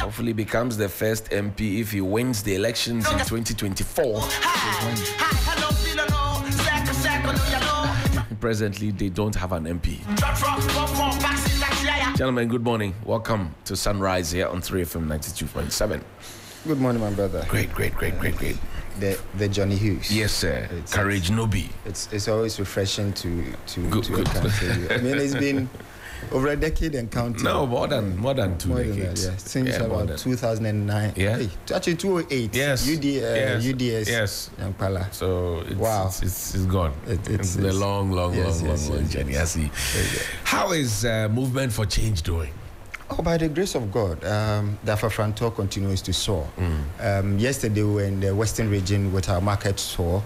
hopefully becomes the first MP if he wins the elections in 2024. Presently, they don't have an MP. Gentlemen, good morning. Welcome to Sunrise here on 3FM 92.7. Good morning, my brother. Great. The Johnny Hughes. Yes, sir. Courage Nobi. It's always refreshing to encounter you. I mean, it's been over a decade and counting. No, more than 2 decades. That, Since about 2009. Yeah. Hey, actually 2008. Yes. UDS. Yes. Yampala. So it's gone. It's a long journey. I see. How is Movement for Change doing? Oh, by the grace of God, the Afro-Frantor continues to soar. Yesterday we were in the Western region with our market tour,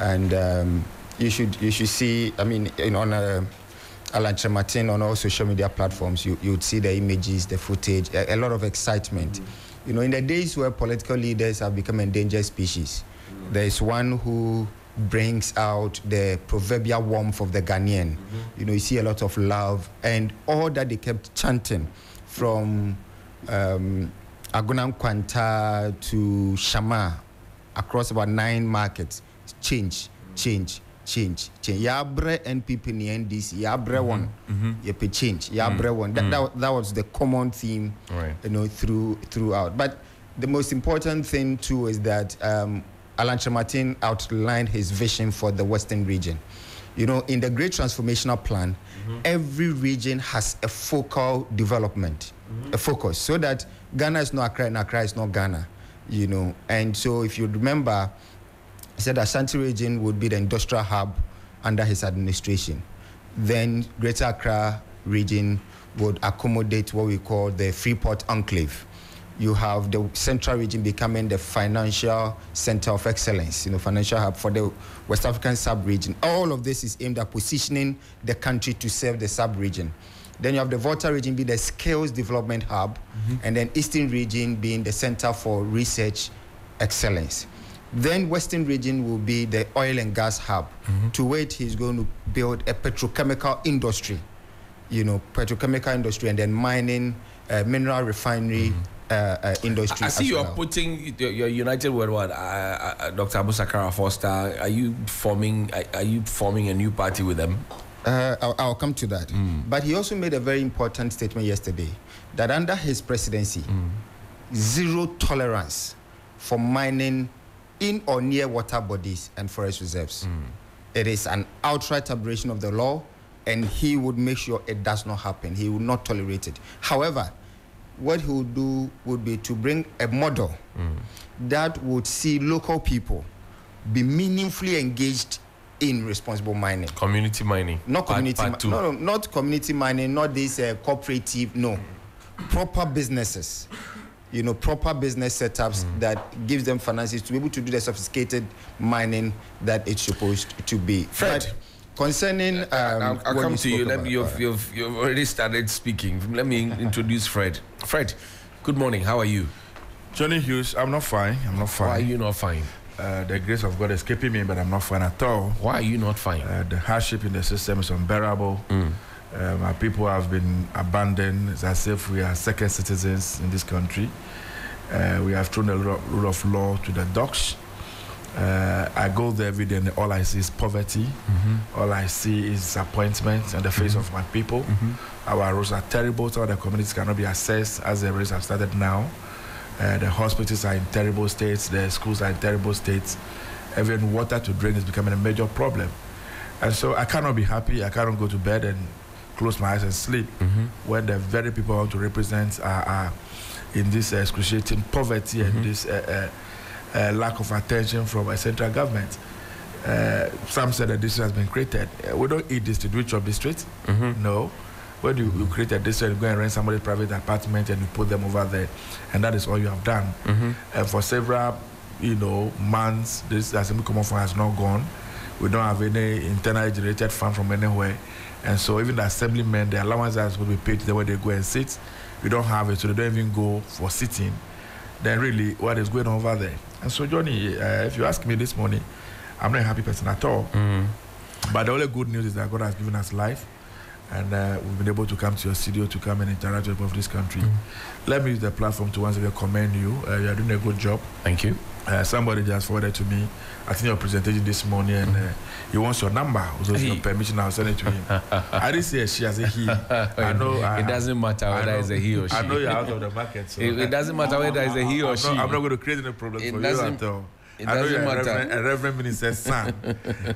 and you should see. I mean, on Alan Chematin on all social media platforms, you would see the images, the footage, a lot of excitement. You know, in the days where political leaders have become endangered species, there is one who brings out the proverbial warmth of the Ghanaian. You know, you see a lot of love and all that they kept chanting. From Agunam Kwanta to Shama, across about 9 markets, change. Yabre NPP ni NDC, Yabre one, Yepe change, Yabre one. That was the common theme, right. You know, throughout. But the most important thing too is that Alan Chematin outlined his vision for the Western region. You know, in the Great Transformational Plan, every region has a focal development, a focus, so that Ghana is not Accra and Accra is not Ghana, you know. And so if you remember, he said Ashanti region would be the industrial hub under his administration. Then Greater Accra region would accommodate what we call the Freeport Enclave. You have the Central region becoming the financial center of excellence, you know, financial hub for the West African sub-region. All of this is aimed at positioning the country to serve the sub-region. Then you have the Volta region be the skills development hub, and then Eastern region being the center for research excellence. Then Western region will be the oil and gas hub, to which he's going to build a petrochemical industry, you know, and then mining, mineral refinery, industry. I see you are putting your United Worldwide, Dr. Abu Sakara Foster. Are you forming a new party with them? I'll come to that. But he also made a very important statement yesterday that under his presidency, zero tolerance for mining in or near water bodies and forest reserves. It is an outright aberration of the law, and he would make sure it does not happen. He will not tolerate it. However, what he would do would be to bring a model that would see local people be meaningfully engaged in responsible mining. Community mining. Not community mining. No, not community mining, not this cooperative, no. Proper businesses. You know, proper business setups that gives them finances to be able to do the sophisticated mining that it's supposed to be. Fred, concerning I'll come to you. You've already started speaking. Let me introduce Fred. Fred, good morning. How are you? Johnny Hughes, I'm not fine. Why are you not fine? The grace of God escaping me, but I'm not fine at all. Why are you not fine? The hardship in the system is unbearable. Our people have been abandoned. It's as if we are second citizens in this country. We have thrown the rule of law to the dogs. I go there every day and all I see is poverty. All I see is disappointment on the face of my people. Our roads are terrible. Some of the communities cannot be accessed as the roads have started now. The hospitals are in terrible states. The schools are in terrible states. Even water to drink is becoming a major problem. And so I cannot be happy. I cannot go to bed and close my eyes and sleep when the very people I want to represent are in this excruciating poverty and this lack of attention from a central government. Some said that this has been created. We don't eat this to do it up the street. No. When you create a district, you go and rent somebody's private apartment and you put them over there, and that is all you have done. And for several, months, this Assembly Common Fund has not gone. We don't have any internally generated fund from anywhere, and so even the assemblymen, the allowances will be paid to them when they go and sit. We don't have it, so they don't even go for sitting. Then really, what is going on over there? And so, Johnny, if you ask me this morning, I'm not a happy person at all. But the only good news is that God has given us life. and we've been able to come to your studio to come and interact with this country. Let me use the platform to once again commend you. You are doing a good job. Thank you. Somebody just forwarded to me, I think, your presentation this morning, and he wants your number. So your permission, I'll send it to him. I didn't say she, I say he. I know. It doesn't matter whether it's a he or she. I know you're out of the market. So it doesn't matter whether it's a he or she. I'm not going to create any problem for you at all. It doesn't matter. A reverend minister's son,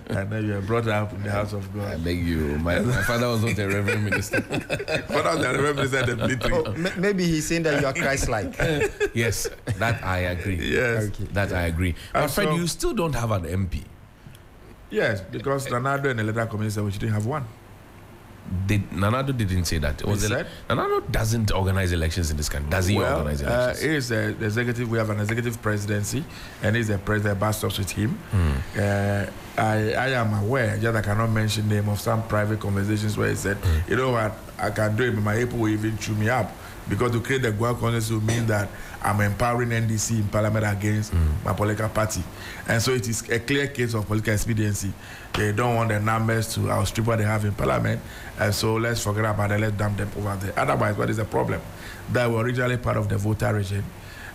and then you are brought up in the house of God. I beg you. My father was not a reverend minister. Father was a reverend minister at the military. Oh, maybe he's saying that you are Christ-like. Yes, that I agree. Yes. Okay. That I agree. But Fred, you still don't have an MP. Yes, because Nanado and the electoral committee said we shouldn't have one. Nanado didn't say that. Nanado doesn't organize elections in this country. Does he organize elections? He is the executive. We have an executive presidency, and he's the president. Bus stops with him. I am aware, just I cannot mention the name of some private conversations where he said, you know what, I can do it, but my people will even chew me up. Because to create the Gua Congress will mean that I'm empowering NDC in parliament against my political party. And so it is a clear case of political expediency. They don't want the numbers to outstrip what they have in parliament. And so let's forget about it, let's dump them over there. Otherwise, what is the problem? They were originally part of the voter region.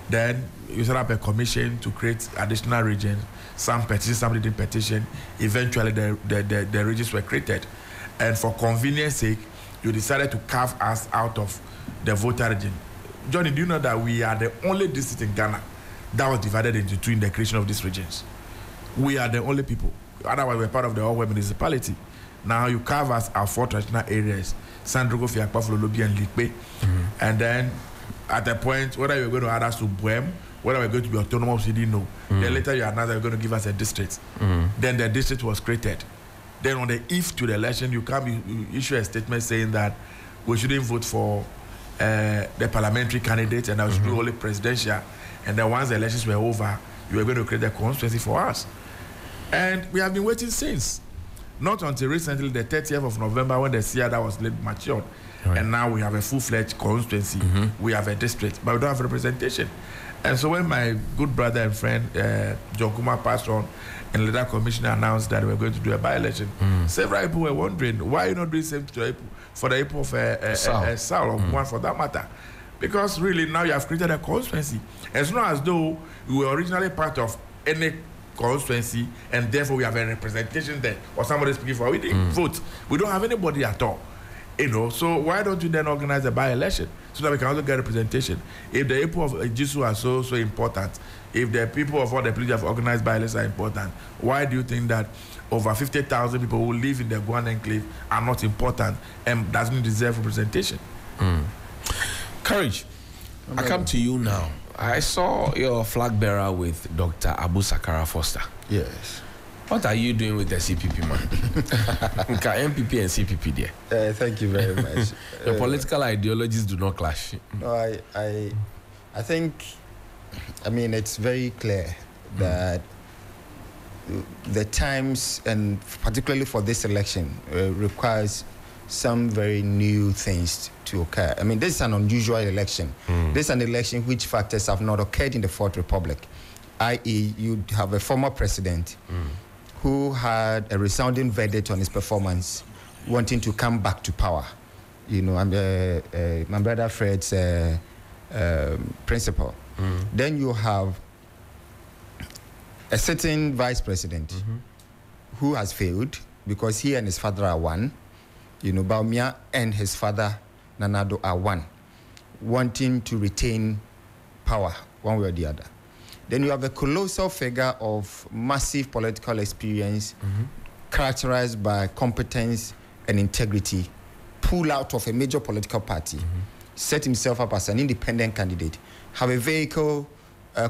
Then you set up a commission to create additional regions. Some petition, some didn't petition. Eventually, the regions were created. And for convenience sake, you decided to carve us out of the voter region. Johnny, do you know that we are the only district in Ghana that was divided into two in the creation of these regions? We are the only people. Otherwise, we're part of the whole municipality. Now you carve us our four traditional areas, Sandrogo, Fiakpa, Fololobi, and Likpe. And then at a point, whether you're going to add us to Buem, whether we're going to be autonomous, you didn't know. Then later you announced that you're going to give us a district. Then the district was created. Then on the eve to the election, you issue a statement saying that we shouldn't vote for the parliamentary candidate and that we should do only presidential. And then once the elections were over, you were going to create a constituency for us. And we have been waiting since. Not until recently, the 30th of November, when the CIADA was matured. Right. And now we have a full-fledged constituency. We have a district, but we don't have representation. And so when my good brother and friend, John Kuma, passed on, and the leader commissioner announced that we were going to do a by-election, several people were wondering, why are you not doing the same for the people of Sal, or one for that matter? Because really now you have created a constituency. It's not as though you were originally part of any constituency and therefore we have a representation there or somebody speaking for. We didn't vote. We don't have anybody at all. You know, so why don't you then organize a by-election so that we can also get representation? If the people of Jisu are so important, if the people of all the places have organized by-elections are important, why do you think that over 50,000 people who live in the Guan enclave are not important and doesn't deserve representation? Courage, I come to you now. I saw your flag bearer with Dr. Abu Sakara Foster. Yes. What are you doing with the CPP, man? MPP and CPP there. Thank you very much. The political ideologies do not clash. No, I think, I mean, it's very clear that the times, and particularly for this election, requires some very new things to occur. I mean, this is an unusual election. This is an election which factors have not occurred in the Fourth Republic, i.e. you have a former president who had a resounding verdict on his performance, wanting to come back to power. You know, my brother Fred's principle. Then you have a certain vice president who has failed because he and his father are one. You know, Bawumia and his father, Nanado, are one, wanting to retain power one way or the other. Then you have a colossal figure of massive political experience, characterized by competence and integrity, pull out of a major political party, set himself up as an independent candidate, have a vehicle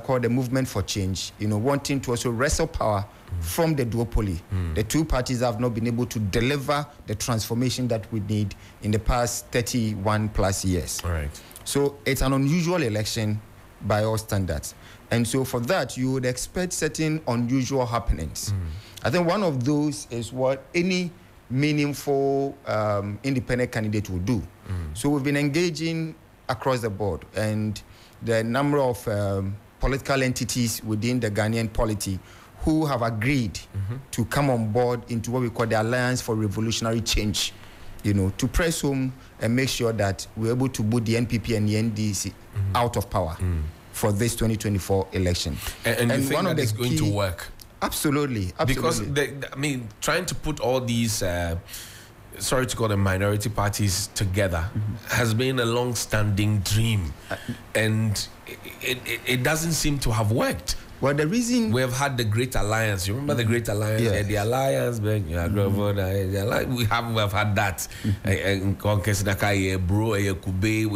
called the Movement for Change, you know, wanting to also wrestle power from the duopoly. The two parties have not been able to deliver the transformation that we need in the past 31 plus years. All right. So it's an unusual election by all standards. And so for that, you would expect certain unusual happenings. I think one of those is what any meaningful independent candidate will do. So we've been engaging across the board, and the number of political entities within the Ghanaian polity who have agreed to come on board into what we call the Alliance for Revolutionary Change. to press home and make sure that we're able to boot the NPP and the NDC out of power for this 2024 election. And you think that is going to work? Absolutely. Because, trying to put all these, sorry to call them minority parties together, has been a long-standing dream. And it doesn't seem to have worked. Well, the reason we have had the Great Alliance. You remember the Great Alliance? Yes. Yeah, the Alliance, we have had that. We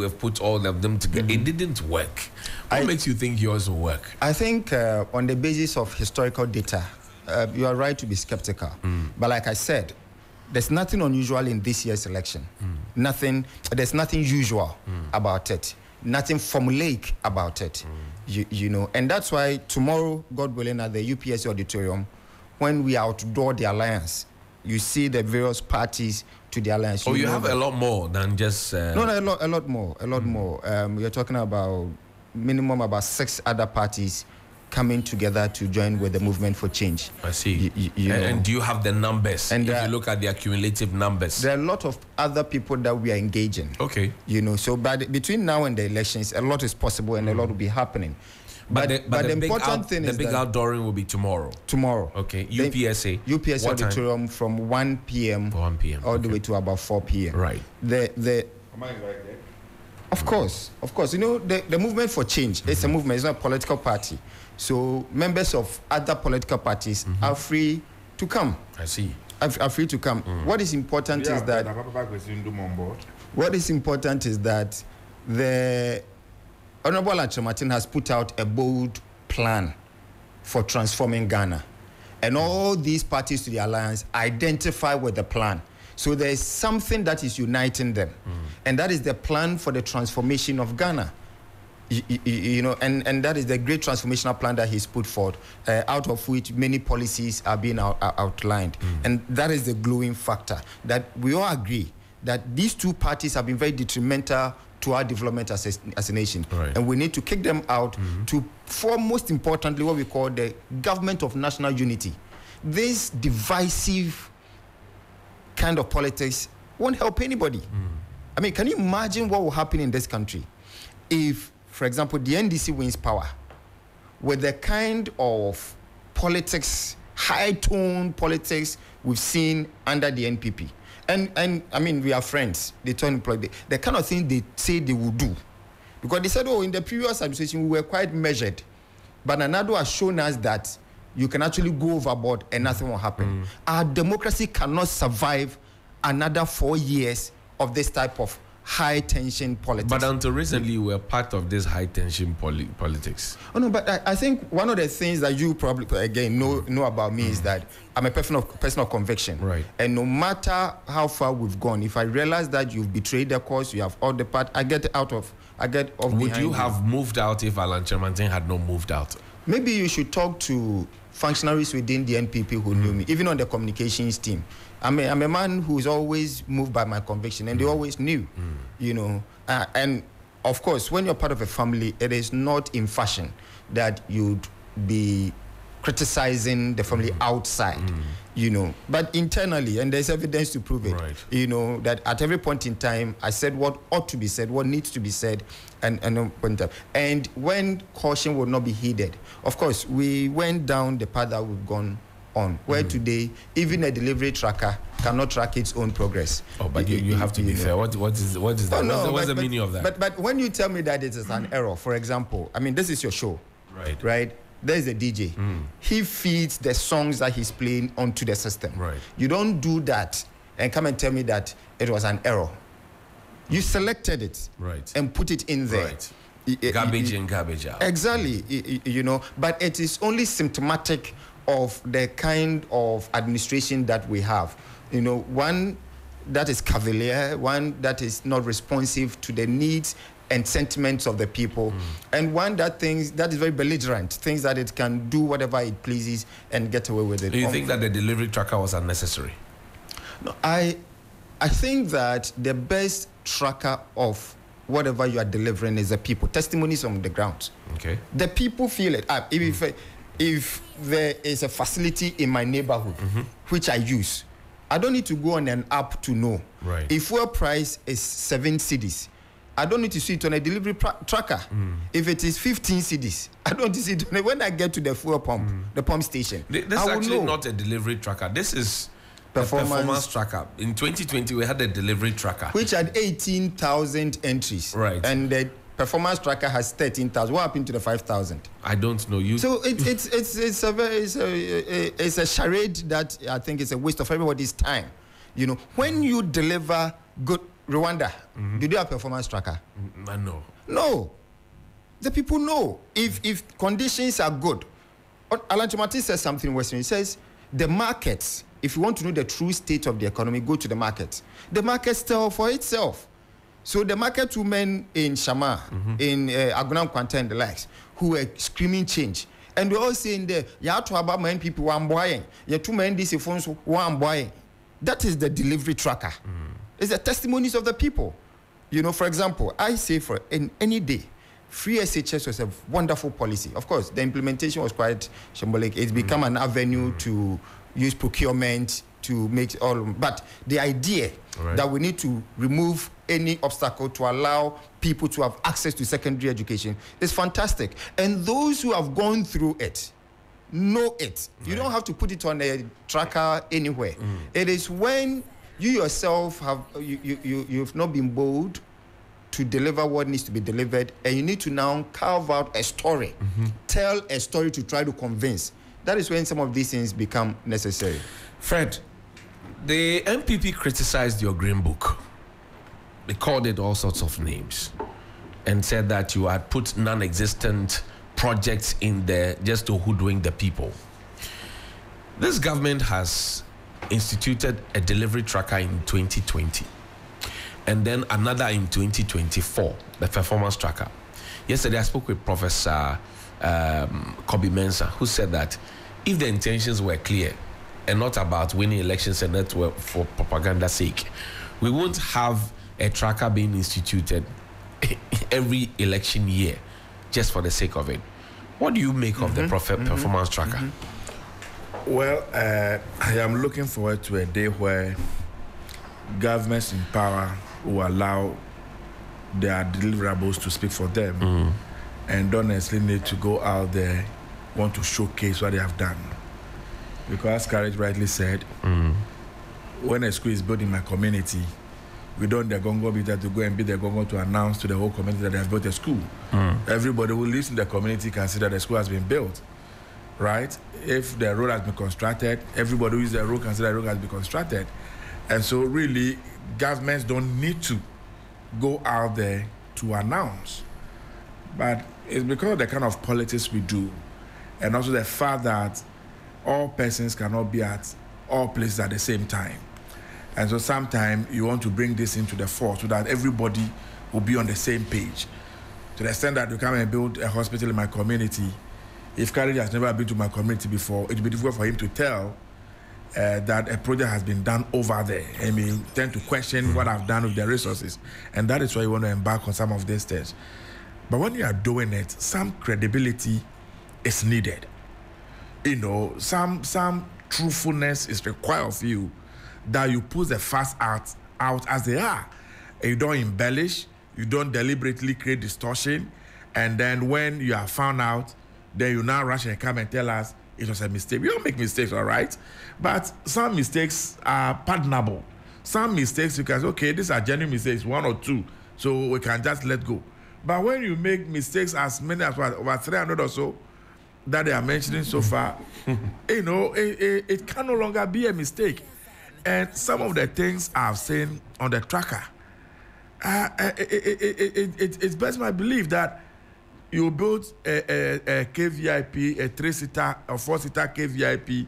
have put all of them together. It didn't work. What makes you think yours will work? I think on the basis of historical data, you are right to be skeptical. But like I said, there's nothing unusual in this year's election. There's nothing usual about it. Nothing formulaic about it. And that's why tomorrow, God willing, at the UPSC auditorium, when we outdoor the alliance, you see the various parties to the alliance. You have a lot more than just... No, a lot more. We're talking about minimum about 6 other parties coming together to join with the movement for change. I see. And do you have the numbers? And if you look at the accumulative numbers, there are a lot of other people that we are engaging. Okay. So between now and the elections, a lot is possible and a lot will be happening. But the important thing is the big outdooring will be tomorrow. Tomorrow. Okay. UPSA auditorium from 1 p.m. all the way to about 4 p.m. Right. Am I right there? Of course. The movement for change, it's a movement, it's not a political party. So members of other political parties are free to come. I see. Are free to come. What is important is that the Honorable Alanche Martin has put out a bold plan for transforming Ghana. And all these parties to the alliance identify with the plan. So there is something that is uniting them. And that is the plan for the transformation of Ghana. And that is the great transformational plan that he's put forward, out of which many policies are being outlined. And that is the glowing factor, that we all agree that these two parties have been very detrimental to our development as a nation. Right. And we need to kick them out to form, most importantly, what we call the government of national unity. This divisive kind of politics won't help anybody. Can you imagine what will happen in this country if, for example, the NDC wins power with the kind of politics, high-tone politics we've seen under the NPP? And we are friends. They turn the kind of thing they say they will do. Because they said, in the previous administration, we were quite measured. But Nana-Addo has shown us that you can actually go overboard and nothing will happen. Our democracy cannot survive another 4 years of this type of high-tension politics. But until recently, we were part of this high-tension politics. But I think one of the things that you probably, again, know about me is that I'm a person of conviction. Right. And no matter how far we've gone, if I realize that you've betrayed the cause, you have all the part, I get off Would you have moved out if Alanche Martin had not moved out? Maybe you should talk to functionaries within the NPP who knew me, even on the communications team. I'm a man who's always moved by my conviction, and they always knew, and of course, when you're part of a family, it is not in fashion that you'd be criticizing the family outside, but internally, and there's evidence to prove it, right. That at every point in time, I said what ought to be said, what needs to be said, and when caution would not be heeded. Of course, we went down the path that we've gone on, where today even a delivery tracker cannot track its own progress. But you have to be fair. What is that? What's the meaning of that? But when you tell me that it is an error, for example, this is your show, right? There's a DJ. He feeds the songs that he's playing onto the system. Right. You don't do that and come and tell me that it was an error. You selected it, right, and put it in there. Right. Garbage in, garbage out. Exactly. But it is only symptomatic of the kind of administration that we have. One that is cavalier, one that is not responsive to the needs and sentiments of the people, and one that is very belligerent, thinks that it can do whatever it pleases and get away with it. Do you think that the delivery tracker was unnecessary? No, I think that the best tracker of whatever you are delivering is the people, testimonies on the ground. Okay. The people feel it. If there is a facility in my neighborhood which I use, I don't need to go on an app to know. Right. If fuel price is 7 cedis, I don't need to see it on a delivery tracker. If it is 15 cedis, I don't need to see it when I get to the fuel pump, the pump station. This is actually not a delivery tracker. This is performance tracker. In 2020, we had a delivery tracker, which had 18,000 entries. Right. And the performance tracker has 13,000. What happened to the 5,000? I don't know. So it's a charade that I think is a waste of everybody's time. You know, when you deliver good Rwanda, do they have performance tracker? No. No. The people know if conditions are good. Alan Kyerematen says something in Western. He says the markets. If you want to know the true state of the economy, go to the market. The markets tell for itself. So the market women in Shama, in Agunam Kwanta and the likes, who were screaming change. And we're all saying there, you have to about many people who are buying. You have 2 men these phones who are buying. That is the delivery tracker. It's the testimonies of the people. You know, for example, I say for any day, free SHS was a wonderful policy. Of course, the implementation was quite shambolic. It's become an avenue to use procurement to make all, but the idea that we need to remove any obstacle to allow people to have access to secondary education is fantastic. And those who have gone through it know it. You don't have to put it on a tracker anywhere. It is when you yourself have you've not been bold to deliver what needs to be delivered, and you need to now carve out a story, tell a story to try to convince. That is when some of these things become necessary. Fred, the MPP criticized your Green Book. They called it all sorts of names and said that you had put non-existent projects in there just to hoodwink the people. This government has instituted a delivery tracker in 2020 and then another in 2024, the performance tracker. Yesterday I spoke with Professor Kobe Mensah, who said that if the intentions were clear and not about winning elections and not for propaganda's sake, we won't have a tracker being instituted every election year just for the sake of it. What do you make of the performance tracker? Well, I am looking forward to a day where governments in power will allow their deliverables to speak for them and don't necessarily need to go out there, want to showcase what they have done. Because as Courage rightly said, when a school is built in my community, we don't the Gongo be there to go and be the Gongo to announce to the whole community that they have built a school. Everybody who lives in the community can see that the school has been built, right? If the road has been constructed, everybody who uses the road can see that the road has been constructed. And so really, governments don't need to go out there to announce. But it's because of the kind of politics we do, and also the fact that all persons cannot be at all places at the same time. And so sometimes you want to bring this into the fore so that everybody will be on the same page. To the extent that you come and build a hospital in my community, if Courage has never been to my community before, it will be difficult for him to tell that a project has been done over there. I mean, tend to question what I've done with the resources. And that is why you want to embark on some of these things. But when you are doing it, some credibility is needed. You know, some truthfulness is required of you, that you put the facts out as they are. And you don't embellish, you don't deliberately create distortion, and then when you are found out, then you now rush and come and tell us it was a mistake. We don't make mistakes, all right? But some mistakes are pardonable. Some mistakes you can say, okay, these are genuine mistakes, 1 or 2, so we can just let go. But when you make mistakes as many as over 300 or so that they are mentioning so far, you know, it can no longer be a mistake. And some of the things I've seen on the tracker, it's best my belief that you build a KVIP, a 3-seater or 4-seater KVIP,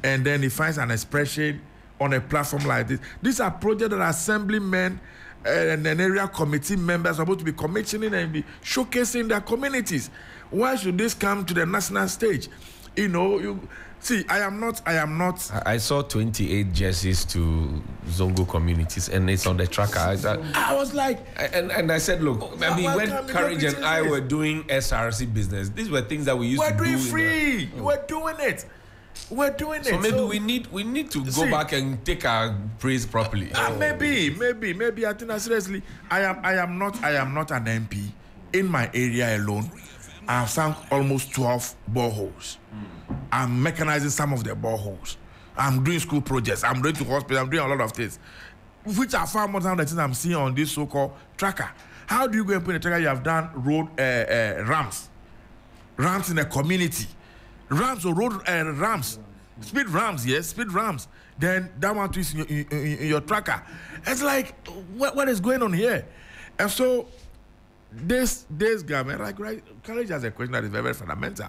and then he finds an expression on a platform like this. These are projects that assemblymen and an area committee members are supposed to be commissioning and be showcasing their communities. Why should this come to the national stage? You know, you see, I am not. I saw 28 jerseys to Zongo communities, and it's on the tracker. I was like, and I said, look, I mean, when Courage and I were doing SRC business, these were things that we used to do. We're doing free. We're doing it. We're doing it. So maybe we need to go back and take our praise properly. Maybe. I think that seriously, I am not an MP. In my area alone, I have sunk almost 12 boreholes. I'm mechanizing some of the boreholes. I'm doing school projects. I'm going to hospital. I'm doing a lot of things, which are far more than the things I'm seeing on this so-called tracker. How do you go and put in a tracker? You have done road ramps in a community, ramps or road ramps, speed ramps, yes, speed ramps. Then that one is in your tracker. It's like, what is going on here? And so this government, like, right, Courage has a question that is very, very fundamental.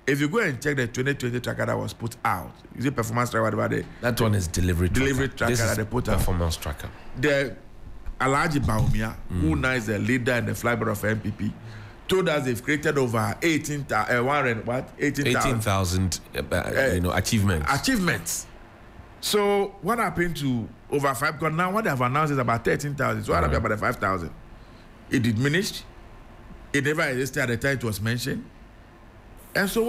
If you go and check the 2020 tracker that was put out, is it performance tracker? Whatever that one is delivery tracker that they put out. Performance tracker. The Alhaji Bawumia, who now is the leader and the flagbearer of MPP, told us they've created over 18,000 achievements. Achievements. So what happened to over 5? Because now what they have announced is about 13,000. So what happened about the 5,000? It diminished. It never existed at the time it was mentioned. And so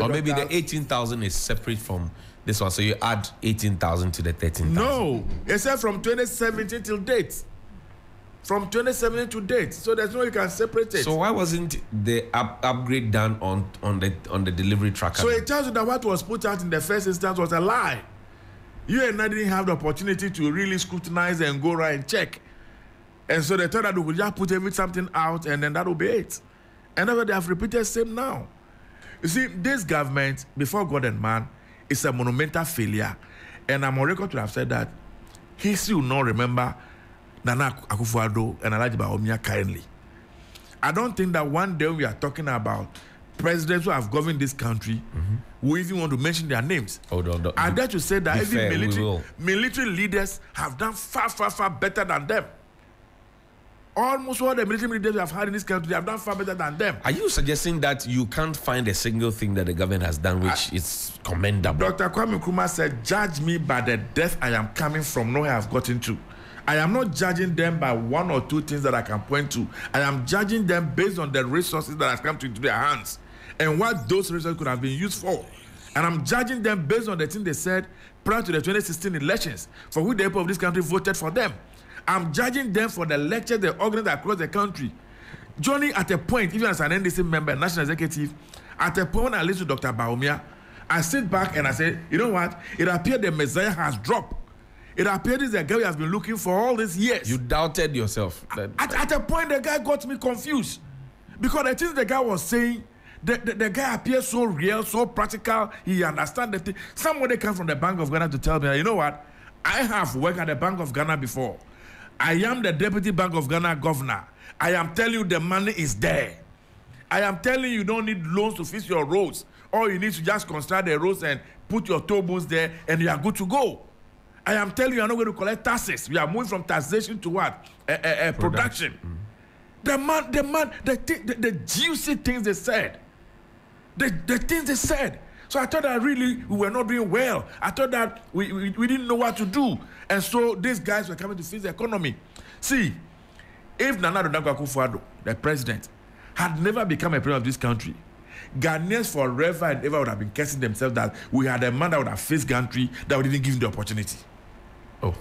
maybe the 18,000 is separate from this one. So you add 18,000 to the 13,000. No, except from 2017 till date. From 2017 to date. So there's no way you can separate it. So why wasn't the upgrade done on the delivery tracker? So it tells you that what was put out in the first instance was a lie. You and I didn't have the opportunity to really scrutinize and go right and check. And so they thought that we would just put something out and then that will be it. And that's what they have repeated same now. You see, this government, before God and man, is a monumental failure. And I'm on record to have said that history will not remember Nana Akufo-Addo and Alhaji Bawumia kindly. I don't think that one day we are talking about presidents who have governed this country, we even want to mention their names. I dare to say that even military leaders have done far, far, far better than them. Almost all the military leaders we have had in this country, they have done far better than them. Are you suggesting that you can't find a single thing that the government has done which is commendable? Dr. Kwame Nkrumah said, judge me by the depth I am coming from, not where I have gotten to. I am not judging them by one or two things that I can point to. I am judging them based on the resources that have come into their hands and what those resources could have been used for. And I'm judging them based on the thing they said prior to the 2016 elections, for which the people of this country voted for them. I'm judging them for the lectures they organized across the country. Johnny, at a point, even as an NDC member, national executive, at a point when I listen to Dr. Bawumia, I sit back and I say, you know what? It appeared the Messiah has dropped. It appeared this is a guy who has been looking for all these years. You doubted yourself. At a point, the guy got me confused. Because the things the guy was saying, the guy appears so real, so practical. He understands the thing. Somebody came from the Bank of Ghana to tell me, you know what? I have worked at the Bank of Ghana before. I am the Deputy Bank of Ghana governor. I am telling you the money is there. I am telling you don't need loans to fix your roads. All you need to just construct the roads and put your toll booths there and you are good to go. I am telling you, you are not going to collect taxes. We are moving from taxation to what? Production. The juicy things they said. The things they said. So I thought that really we were not doing well. I thought that we didn't know what to do. And so these guys were coming to fix the economy. See, if Nana Addo Dankwa Akufo-Addo, the president, had never become a president of this country, Ghanaians forever and ever would have been cursing themselves that we had a man that would have faced country that we didn't give him the opportunity. Oh.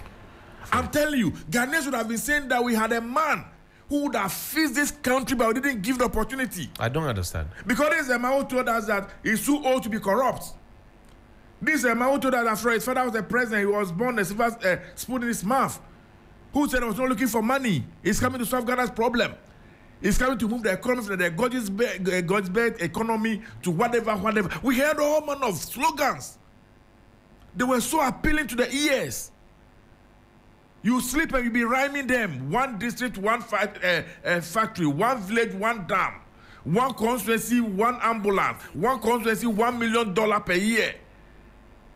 I'm telling you, Ghanaians would have been saying that we had a man who would have faced this country but we didn't give the opportunity. I don't understand. Because this is a man who told us that he's too old to be corrupt. This is a man who told us that after his father was the president, he was born a silver spoon in his mouth. Who said he was not looking for money. He's coming to solve Ghana's problem. He's coming to move the economy from the God's bed economy to whatever. We heard all manner of slogans. They were so appealing to the ears. You sleep and you be rhyming them. One district, one factory, one village, one dam. One constituency, one ambulance. One constituency, $1 million per year.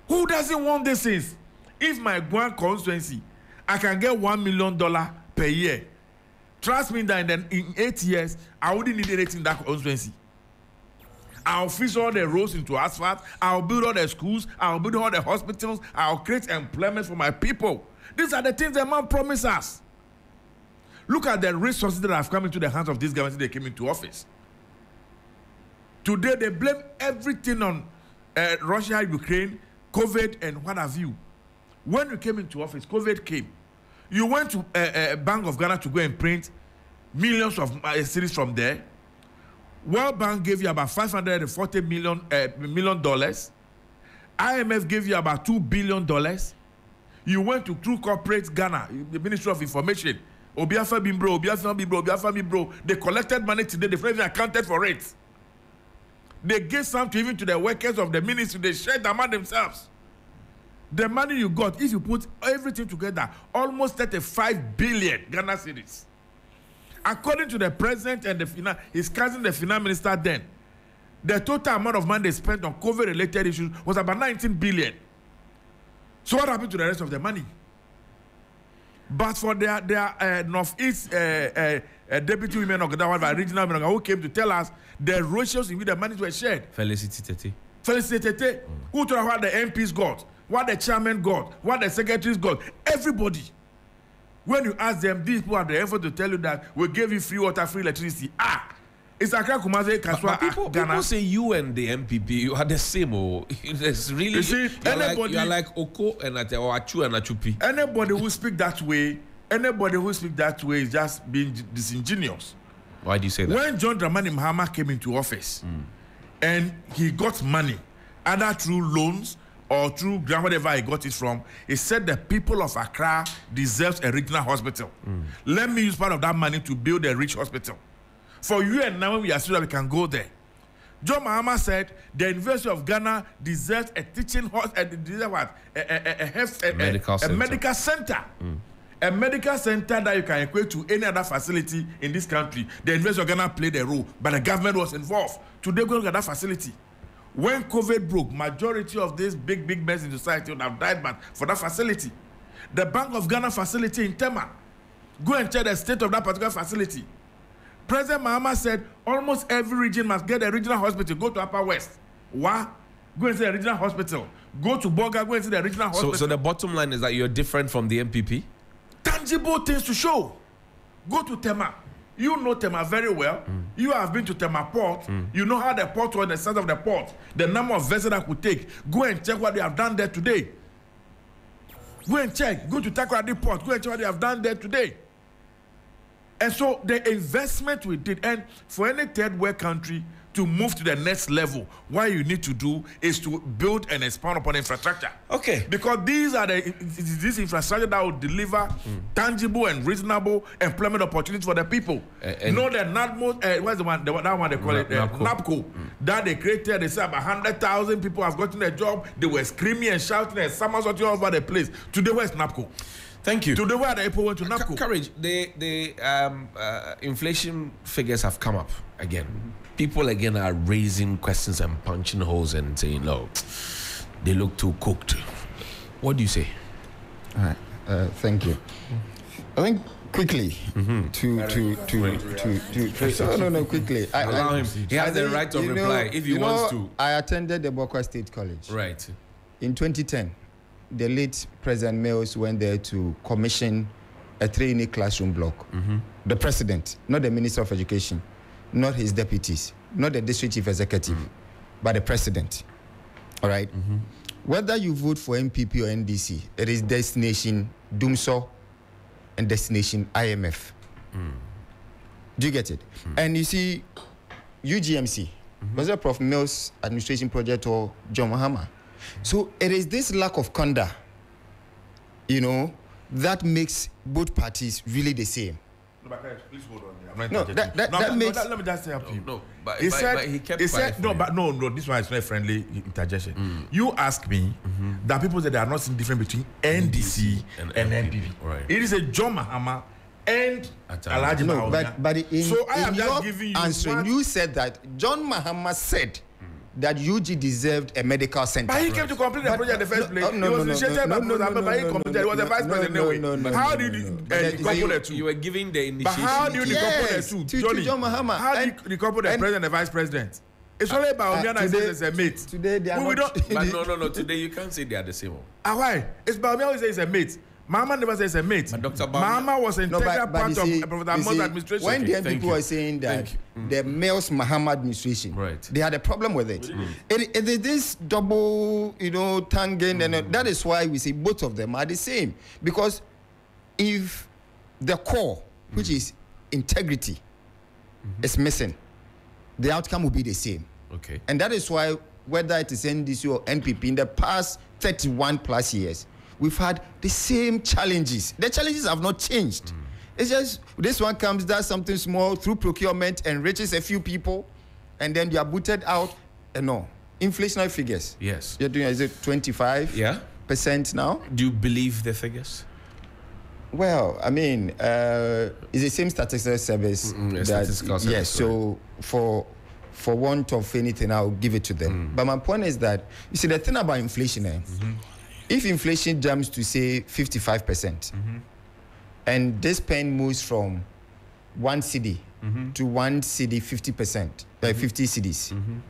Who doesn't want these things? If my one constituency, I can get $1 million per year. Trust me that in 8 years, I wouldn't need anything in that constituency. I'll fix all the roads into asphalt. I'll build all the schools. I'll build all the hospitals. I'll create employment for my people. These are the things the man promised us. Look at the resources that have come into the hands of this government since they came into office. Today, they blame everything on Russia, Ukraine, COVID, and what have you. When you came into office, COVID came. You went to Bank of Ghana to go and print millions of cedis from there. World Bank gave you about $540 million. IMF gave you about $2 billion. You went to True Corporate Ghana, the Ministry of Information. Obiafa Bimbro, Obiafa Bimbro, Obiafa Bimbro. They collected money today. They've even accounted for it. They gave some to even to the workers of the ministry. They shared them among themselves. The money you got, if you put everything together, almost 35 billion Ghana cedis. According to the president and his cousin, the finance minister then, the total amount of money they spent on COVID-related issues was about 19 billion. So what happened to the rest of the money? But for their Northeast deputy women of the regional women who came to tell us the ratios in which the money were shared. Felicity Tete. Who told us what the MPs got, what the chairman got, what the secretaries got. Everybody. When you ask them, these people have the effort to tell you that we gave you free water, free electricity. It's Accra Kumasi Kaswa. People say you and the MPP, you are the same. It's really, you see, you are like Oko and Achu and Achupi. Anybody who speak that way is just being disingenuous. Why do you say that? When John Dramani Mahama came into office and he got money, either through loans or through grant, whatever he got it from, he said the people of Accra deserves a regional hospital. Let me use part of that money to build a rich hospital. For you and now, we are sure that we can go there. John Mahama said the University of Ghana deserves a teaching hospital, a medical center. A medical center that you can equate to any other facility in this country. The University of Ghana played a role, but the government was involved. Today, go look at that facility. When COVID broke, majority of these big men in society would have died but for that facility. The Bank of Ghana facility in Tema. Go and check the state of that particular facility. President Mahama said almost every region must get a regional hospital. Go to Upper West. Why? Go and see a regional hospital. Go to Boga, go and see the regional hospital. So the bottom line is that you're different from the MPP? Tangible things to show. Go to Tema. You know Tema very well. You have been to Tema Port. You know how the port was, the size of the port, the number of vessels that could take. Go and check what they have done there today. Go and check. Go to Takoradi Port. Go and check what they have done there today. And so the investment we did, and for any third world country to move to the next level, what you need to do is to build and expand upon infrastructure. Okay. Because these are this infrastructure that will deliver tangible and reasonable employment opportunities for the people. Know that NAPCO, what's the one? That one they call it NAPCO. That they created. They said about 100,000 people have gotten a job. They were screaming and shouting and somersaulting all over the place. Today, where's NAPCO? Thank you. Today, where the people went to NAPCO? Courage. The inflation figures have come up again. People again are raising questions and punching holes and saying, "No, they look too cooked." What do you say? All right. Thank you. I think quickly quickly. Allow him. He has the right to reply if he wants to. I attended the Bokwa State College. Right. In 2010, the late President Mills went there to commission a 3-unit classroom block. The president, not the Minister of Education, not his deputies, not the district chief executive, but the president. All right? Whether you vote for MPP or NDC, it is destination Dumso and destination IMF. Do you get it? And you see, UGMC, was it Prof. Mills' administration project or John Mahama? So it is this lack of conduct, that makes both parties really the same. No, please hold on. That makes. Let me just help you. No, but he kept quiet. No, this one is not a friendly interjection. You ask me that people say they are not seeing difference between NDC and NPP. Right. It is a John Mahama and Alhaji Mahama. But so I am just your giving you answering. You said that John Mahama said that UG deserved a medical center. But he came to complete the project in the first place. He was initiated by President, but he completed. He was the vice president anyway. How did you decouple the two? You were giving the initiation. But how do you decouple the two, Johnny? John Mahama. How do you decouple the president and the vice president? It's only about Omiana and says a mate. Today they are But no. Today you can't say they are the same. Why? It's Baumia who says it's a mate. Mahama never says a mate. But Dr. Mahama was an integral part of you Prophet Ahmad's administration. When the Thank people you. were saying that the Mills Mahama administration, Right. they had a problem with it. It is this double, tangent, and that is why we say both of them are the same. Because if the core, which is integrity, is missing, the outcome will be the same. Okay. And that is why, whether it is NDC or NPP, in the past 31 plus years, we've had the same challenges. The challenges have not changed. It's just this one comes, does something small through procurement, enriches a few people, and then they are booted out. And no, inflationary figures. Yes. You're doing, is it 25%? Yeah. Now? Do you believe the figures? Well, I mean, it's the same statistical service. Statistical service, yes, so for want of anything, I'll give it to them. But my point is that, you see, the thing about inflation, if inflation jumps to, say, 55%, and this pen moves from 1 cedi to 1 cedi 50%, 50 cedis,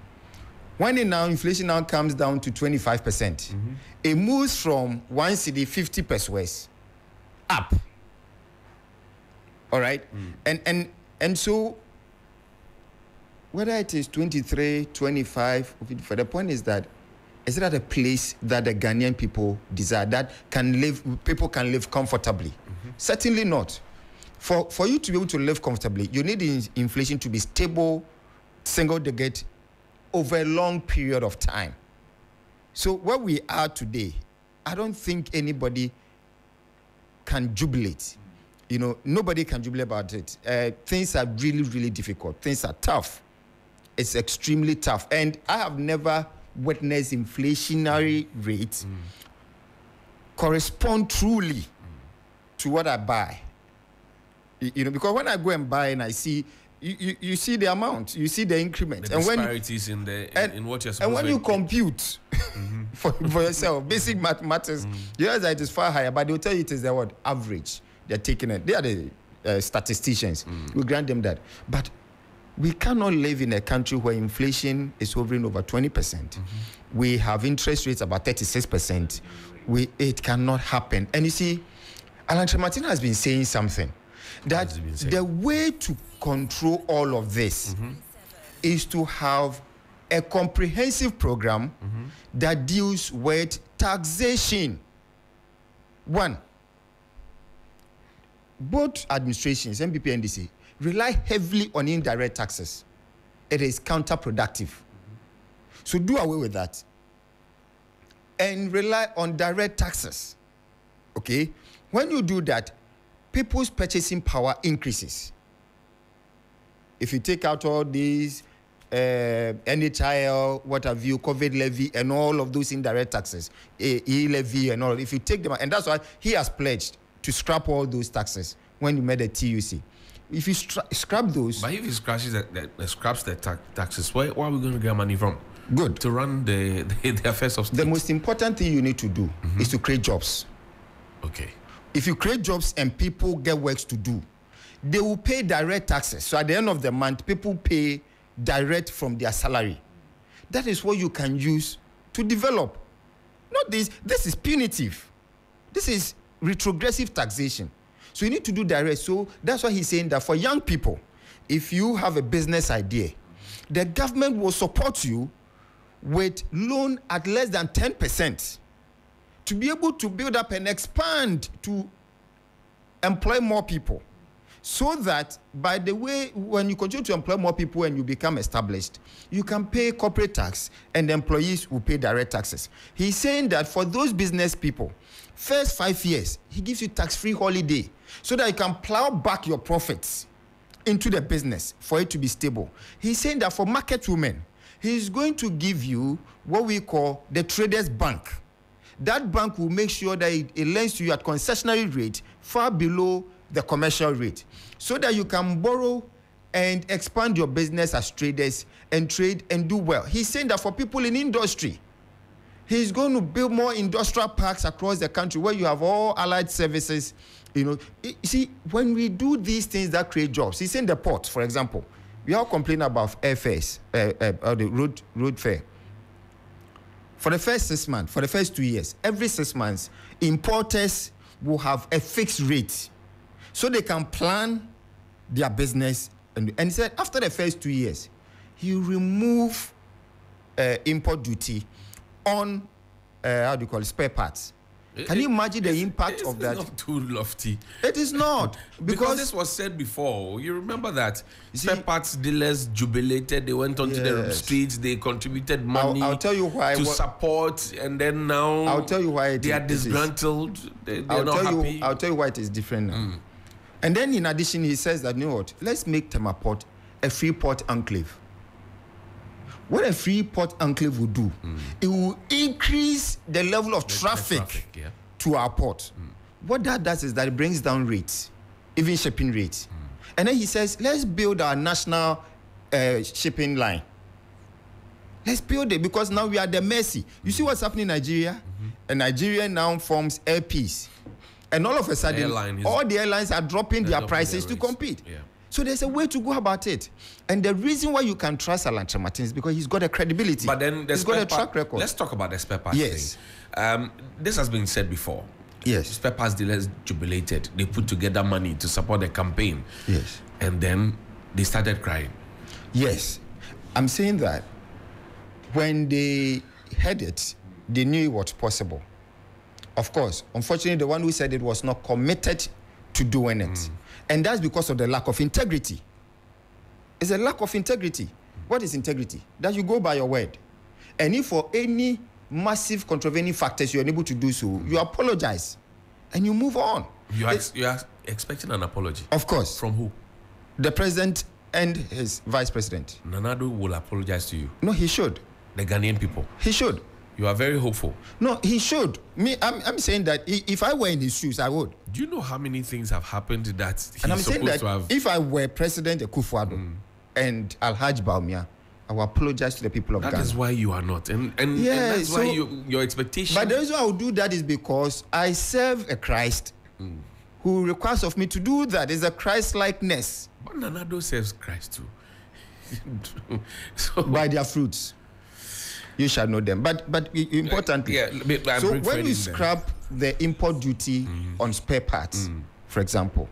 when inflation now comes down to 25%, it moves from 1 cedi 50 pesos up. All right? And so whether it is 23, 25, for the point is that, is it at a place that the Ghanaian people desire, that people can live comfortably? Certainly not. For you to be able to live comfortably, you need inflation to be stable, single digit, over a long period of time. So where we are today, I don't think anybody can jubilate. Nobody can jubilate about it. Things are really, really difficult. Things are tough. It's extremely tough. And I have never witnessed inflationary rates correspond truly to what I buy. Because when I go and buy and I see, you see the amount, you see the increment. The disparities in what you're supposed to. And when you compute for yourself, basic matters, you realize that it is far higher, but they'll tell you it is the what? Average. They're taking it. They are the statisticians. We grant them that. But we cannot live in a country where inflation is hovering over 20%. We have interest rates about 36%. It cannot happen. And you see, Alan Martin has been saying something, that the way to control all of this is to have a comprehensive program that deals with taxation. One, both administrations, NPP and NDC, rely heavily on indirect taxes. It is counterproductive. So do away with that and rely on direct taxes. Okay? When you do that, people's purchasing power increases. If you take out all these NHIL, what have you, COVID levy, and all of those indirect taxes, e-levy and all, if you take them out, and that's why he has pledged to scrap all those taxes when you made a TUC. If you scrap those... But if he scraps the taxes, where are we going to get money from? Good. To run the affairs of state. The most important thing you need to do is to create jobs. Okay. If you create jobs and people get works to do, they will pay direct taxes. So at the end of the month, people pay direct from their salary. That is what you can use to develop. Not this. This is punitive. This is retrogressive taxation. So you need to do direct. So that's why he's saying that for young people, if you have a business idea, the government will support you with loan at less than 10% to be able to build up and expand to employ more people. So that, by the way, when you continue to employ more people and you become established, you can pay corporate tax and the employees will pay direct taxes. He's saying that for those business people, first 5 years, he gives you tax-free holiday so that you can plow back your profits into the business for it to be stable. He's saying that for market women, he's going to give you what we call the traders bank. That bank will make sure that it lends to you at concessionary rate far below the commercial rate, so that you can borrow and expand your business as traders and trade and do well. He's saying that for people in industry, he's going to build more industrial parks across the country where you have all allied services. You see, when we do these things that create jobs, he's saying the port, for example, we all complain about airfares, or the road fare. For the first 6 months, for the first 2 years, every 6 months, importers will have a fixed rate so they can plan their business. And he said after the first 2 years, he remove import duty on spare parts. Can you imagine the impact of that? It's not too lofty. It is not. Because this was said before. You remember that? Spare parts dealers jubilated. They went onto the streets. They contributed money I'll tell you why to support. And then now I'll tell you why they are disgruntled. They're not happy. I'll tell you why it is different now. And then in addition, he says that, you know what? Let's make Tema Port a free port enclave. What a free port enclave will do, it will increase the level of traffic to our port. What that does is that it brings down rates, even shipping rates. And then he says, let's build our national shipping line. Let's build it, because now we are at the mercy. You see what's happening in Nigeria? And Nigeria now forms Air Peace. And all of a sudden, all the airlines are dropping their prices to compete. Yeah. So there's a way to go about it. And the reason why you can trust Alan Kyerematen is because he's got a credibility. But then he's got a track record. Let's talk about the spare parts thing. This has been said before. Yes. Spare parts dealers jubilated. They put together money to support the campaign. Yes. And then they started crying. Yes. I'm saying that when they heard it, they knew it was possible. Of course, unfortunately, the one who said it was not committed to doing it. And that's because of the lack of integrity. It's a lack of integrity. What is integrity? That you go by your word. And if for any massive contravening factors you're unable to do so, you apologize and you move on. You are expecting an apology? Of course. From who? The president and his vice president. Nana Addo will apologize to you? No, he should. The Ghanaian people? He should. You are very hopeful. No, he should. I'm saying that if I were in his shoes, I would. Do you know how many things have happened that he's and I'm supposed saying that to have? If I were President Akufo-Addo and Alhaji Bawumia, I will apologize to the people of Ghana. That is why you are not. And that's why your expectation... But the reason I will do that is because I serve a Christ who requires of me to do that. It's a Christ-likeness. But Nana Addo serves Christ too. So, by their fruits. You shall know them. But importantly, so when we scrap the import duty on spare parts, for example,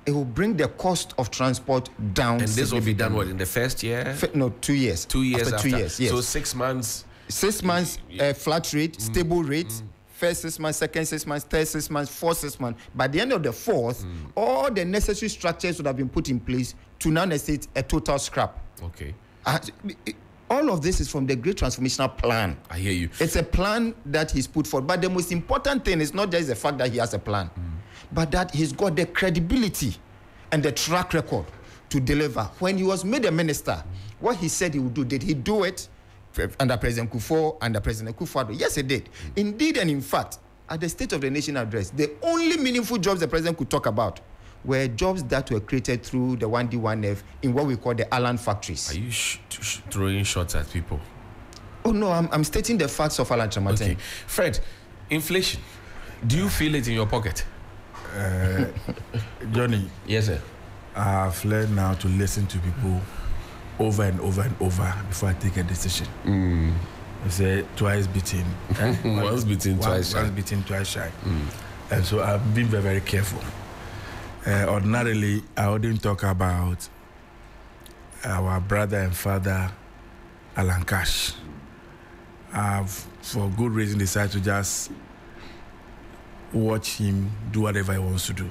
it will bring the cost of transport down. And this will be done what, in the first year? No, 2 years. 2 years after 2 years, yes. So 6 months. 6 months flat rate, stable rate. First 6 months, second 6 months, third 6 months, fourth 6 months. By the end of the fourth, all the necessary structures would have been put in place to now necessitate a total scrap. Okay. All of this is from the Great Transformational Plan. I hear you. It's a plan that he's put forward. But the most important thing is not just the fact that he has a plan, but that he's got the credibility and the track record to deliver. When he was made a minister, what he said he would do, did he do it under President Kufuor, under President Akufo-Addo? Yes, he did. Indeed, and in fact, at the State of the Nation address, the only meaningful jobs the president could talk about were jobs that were created through the 1D1F in what we call the Alan factories. Are you throwing shots at people? Oh, no, I'm stating the facts of Alan Kyerematen. Okay. Fred, inflation, do you feel it in your pocket? Johnny. Yes, sir. I've learned now to listen to people over and over and over before I take a decision. You say twice beaten. Once beaten, twice shy. Once beaten, twice shy. And so I've been very, very careful. Ordinarily, I wouldn't talk about our brother and father, Alan Cash. I've, for good reason, decided to just watch him do whatever he wants to do.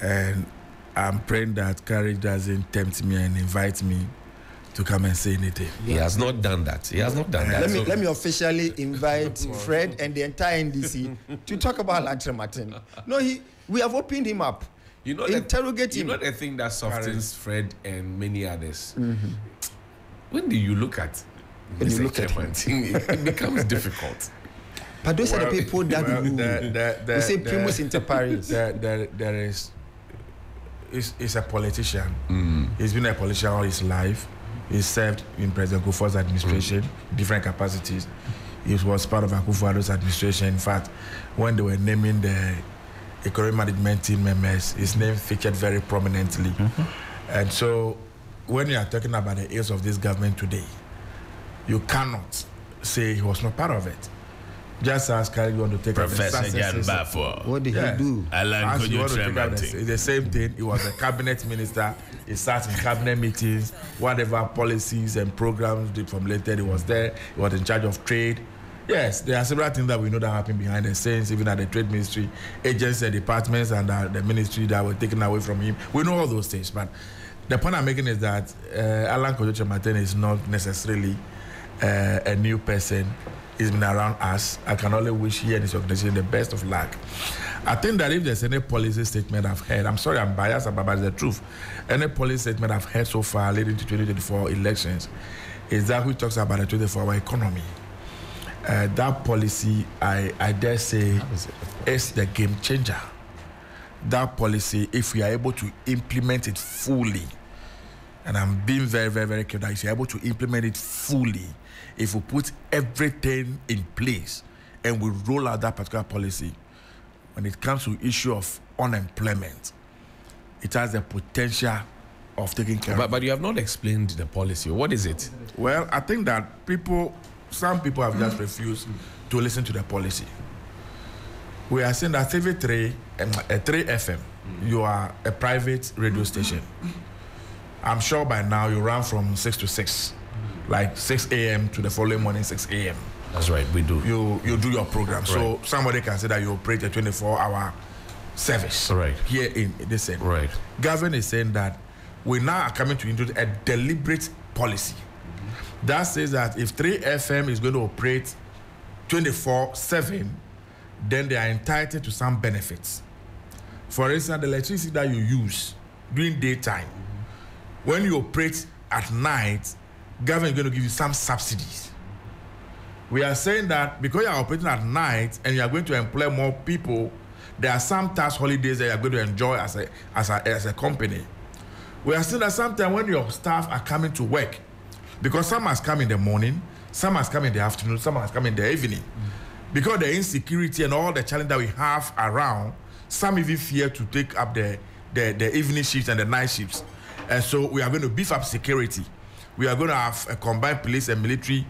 And I'm praying that courage doesn't tempt me and invite me to come and say anything. He has not done that. He has not done that. Let me officially invite Fred and the entire NDC to talk about Alan Kyerematen. No, we have opened him up. Interrogate him. You know the thing that softens Fred and many others? When do you look at Kyerematen, it becomes difficult. But those are the people that we say primus inter pares. There is... He's a politician. He's been a politician all his life. He served in President Kufuor's administration, different capacities. He was part of Akufo-Addo's administration. In fact, when they were naming the economic management team members, his name featured very prominently. And so, when you are talking about the ills of this government today, you cannot say he was not part of it. Just as Kari want to take Professor Jan Bafo. What did he do? Alan It's the same thing. He was a cabinet minister. He sat in cabinet meetings, whatever policies and programs did formulated. He was there. He was in charge of trade. Yes, there are several things that we know that happen behind the scenes, even at the trade ministry, agencies and departments and the ministry that were taken away from him. We know all those things. But the point I'm making is that Alan Kojo Kyerematen is not necessarily a new person. He's been around us. I can only wish he and his organization the best of luck. I think that if there's any policy statement I've heard, I'm sorry I'm biased, but it's the truth. Any policy statement I've heard so far leading to 2024 elections is that which talks about the 24-hour economy. That policy, I dare say, is the game changer. That policy, if we are able to implement it fully, and I'm being very, very, very careful, if you're able to implement it fully, if we put everything in place and we roll out that particular policy, when it comes to issue of unemployment, it has the potential of taking care of. But you have not explained the policy. What is it? Well, I think that some people have just refused to listen to the policy. We are saying that TV3 FM, you are a private radio station. I'm sure by now you run from 6 to 6, like 6 a.m. to the following morning 6 a.m. That's right, we do. You do your program. Right. So somebody can say that you operate a 24-hour service here in this end. Right. Gavin is saying that we now are coming to introduce a deliberate policy that says that if 3FM is going to operate 24/7, then they are entitled to some benefits. For instance, the electricity that you use during daytime, when you operate at night, government is going to give you some subsidies. We are saying that because you are operating at night and you are going to employ more people, there are some tax holidays that you are going to enjoy as a company. We are saying that sometimes when your staff are coming to work, because some must come in the morning, some must come in the afternoon, some must come in the evening. Because the insecurity and all the challenge that we have around, some even fear to take up the evening shifts and the night shifts. And so we are going to beef up security. We are going to have a combined police and military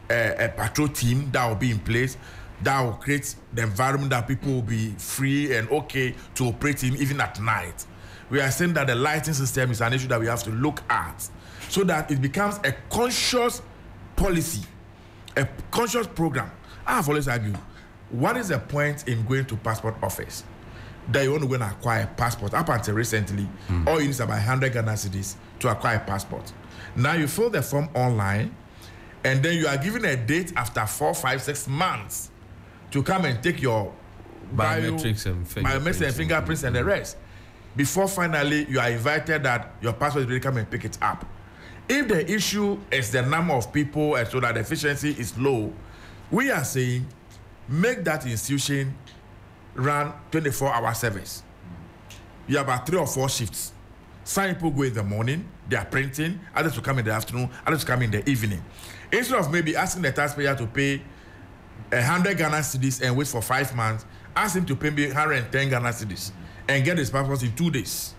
a patrol team that will be in place, that will create the environment that people will be free and okay to operate in even at night. We are saying that the lighting system is an issue that we have to look at so that it becomes a conscious policy, a conscious program. I have always argued, what is the point in going to passport office that you want to go and acquire a passport? Up until recently, all you need is about 100 Ghana cedis to acquire a passport. Now you fill the form online, and then you are given a date after 4, 5, 6 months to come and take your biometrics and fingerprints and the rest. Before finally you are invited that your passport is ready, come and pick it up. If the issue is the number of people and so that the efficiency is low, we are saying make that institution run 24-hour service. You have about 3 or 4 shifts. Some people go in the morning, they are printing, others will come in the afternoon, others will come in the evening. Instead of maybe asking the taxpayer to pay 100 Ghana cedis and wait for 5 months, ask him to pay me 110 Ghana cedis and get his passport in 2 days.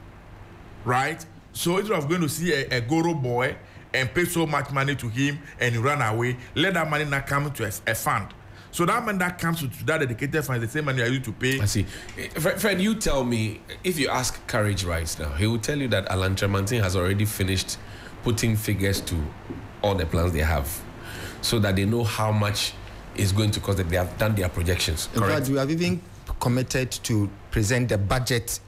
Right? So instead of going to see a Goro boy and pay so much money to him and he run away, let that money not come to a fund. So that money that comes to that dedicated fund is the same money I used to pay. I see. Fred, you tell me, if you ask Courage right now, he will tell you that Alan Kyerematen has already finished putting figures to all the plans they have so that they know how much is going to cost, that they have done their projections. In fact, we have even committed to present the budget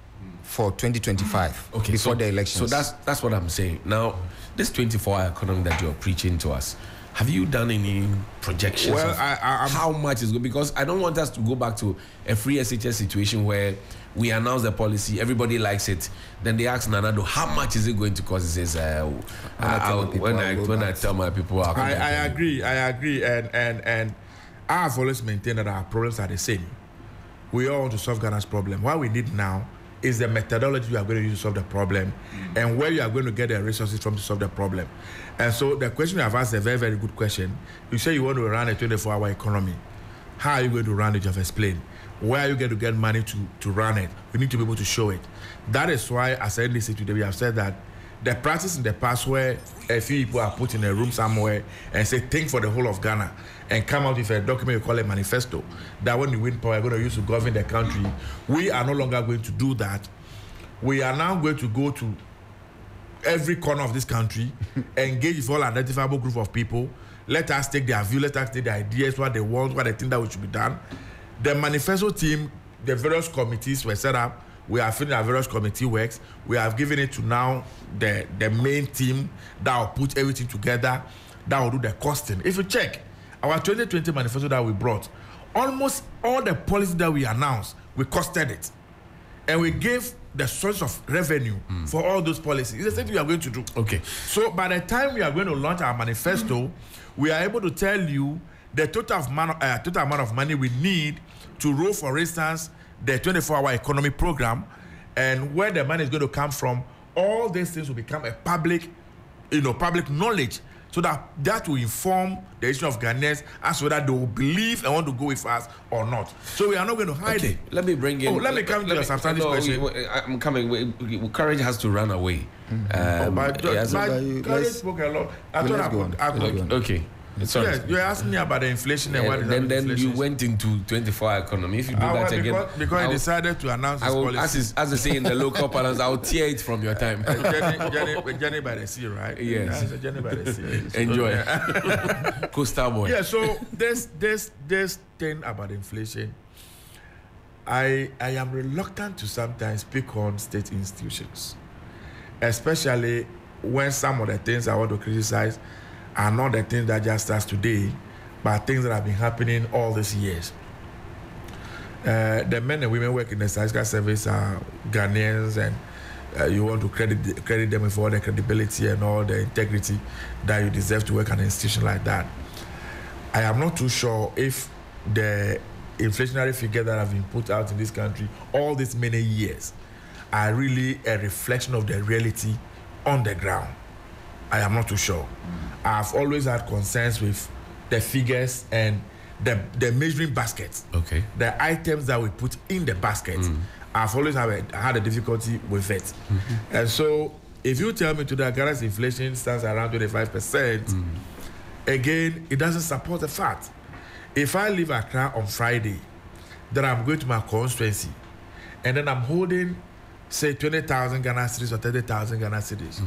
for 2025 before the elections. So that's what I'm saying. Now, this 24-hour economy that you're preaching to us, have you done any projections of how much is good? Because I don't want us to go back to a free SHS situation where we announce the policy, everybody likes it, then they ask Nana Addo, how much is it going to cost? He says, when I tell my people, I agree, and I have always maintained that our problems are the same. We all want to solve Ghana's problem. What we need now is the methodology you are going to use to solve the problem and where you are going to get the resources from to solve the problem. And so the question you have asked is a very, very good question. You say you want to run a 24-hour economy. How are you going to run it? You have explained. Where are you going to get money to run it? We need to be able to show it. That is why, as NDC today, we have said that the practice in the past where a few people are put in a room somewhere and say, think for the whole of Ghana, and come out with a document you call a manifesto, that when you win power, you're going to use to govern the country. We are no longer going to do that. We are now going to go to every corner of this country, engage with all identifiable group of people. Let us take their view, let us take their ideas, what they want, what they think that should be done. The manifesto team, the various committees were set up. We have finished our various committee works. We have given it to now the main team that will put everything together, that will do the costing. If you check our 2020 manifesto that we brought, almost all the policies that we announced, we costed it. And we gave the source of revenue for all those policies. It's the same thing we are going to do. Okay. So by the time we are going to launch our manifesto, we are able to tell you the total amount of money we need to roll, for instance, the 24-hour economy program, and where the money is going to come from. All these things will become a public knowledge, so that will inform the issue of Ghanaians as to whether they will believe and want to go with us or not. So we are not going to hide it. Let me bring in. Let me come to your substantive question. I'm coming. Courage has to run away. Courage spoke a lot. Okay. Sorry. Yes, you're asking me about the inflation and what is then inflation. You went into 24-hour economy. If you do that again, because he decided to announce his policy. As they say in the local parlance, I'll tear it from your time. Journey by the sea, right? Yes. Yeah, Journey by the sea. Enjoy. Coastal boy. Yeah. So this thing about inflation, I am reluctant to sometimes pick on state institutions, especially when some of the things I want to criticize are not the things that just starts today, but things that have been happening all these years. The men and women working in the statistical service are Ghanaians, and you want to credit them with all the credibility and all the integrity that you deserve to work at an institution like that. I am not too sure if the inflationary figures that have been put out in this country all these many years are really a reflection of the reality on the ground. I am not too sure. I've always had concerns with the figures and the measuring baskets. Okay. The items that we put in the basket. I've always had a difficulty with it. And so if you tell me today Ghana's inflation stands around 25%, again, it doesn't support the fact. If I leave Accra on Friday, then I'm going to my constituency, and then I'm holding, say, 20,000 Ghana cedis or 30,000 Ghana cedis.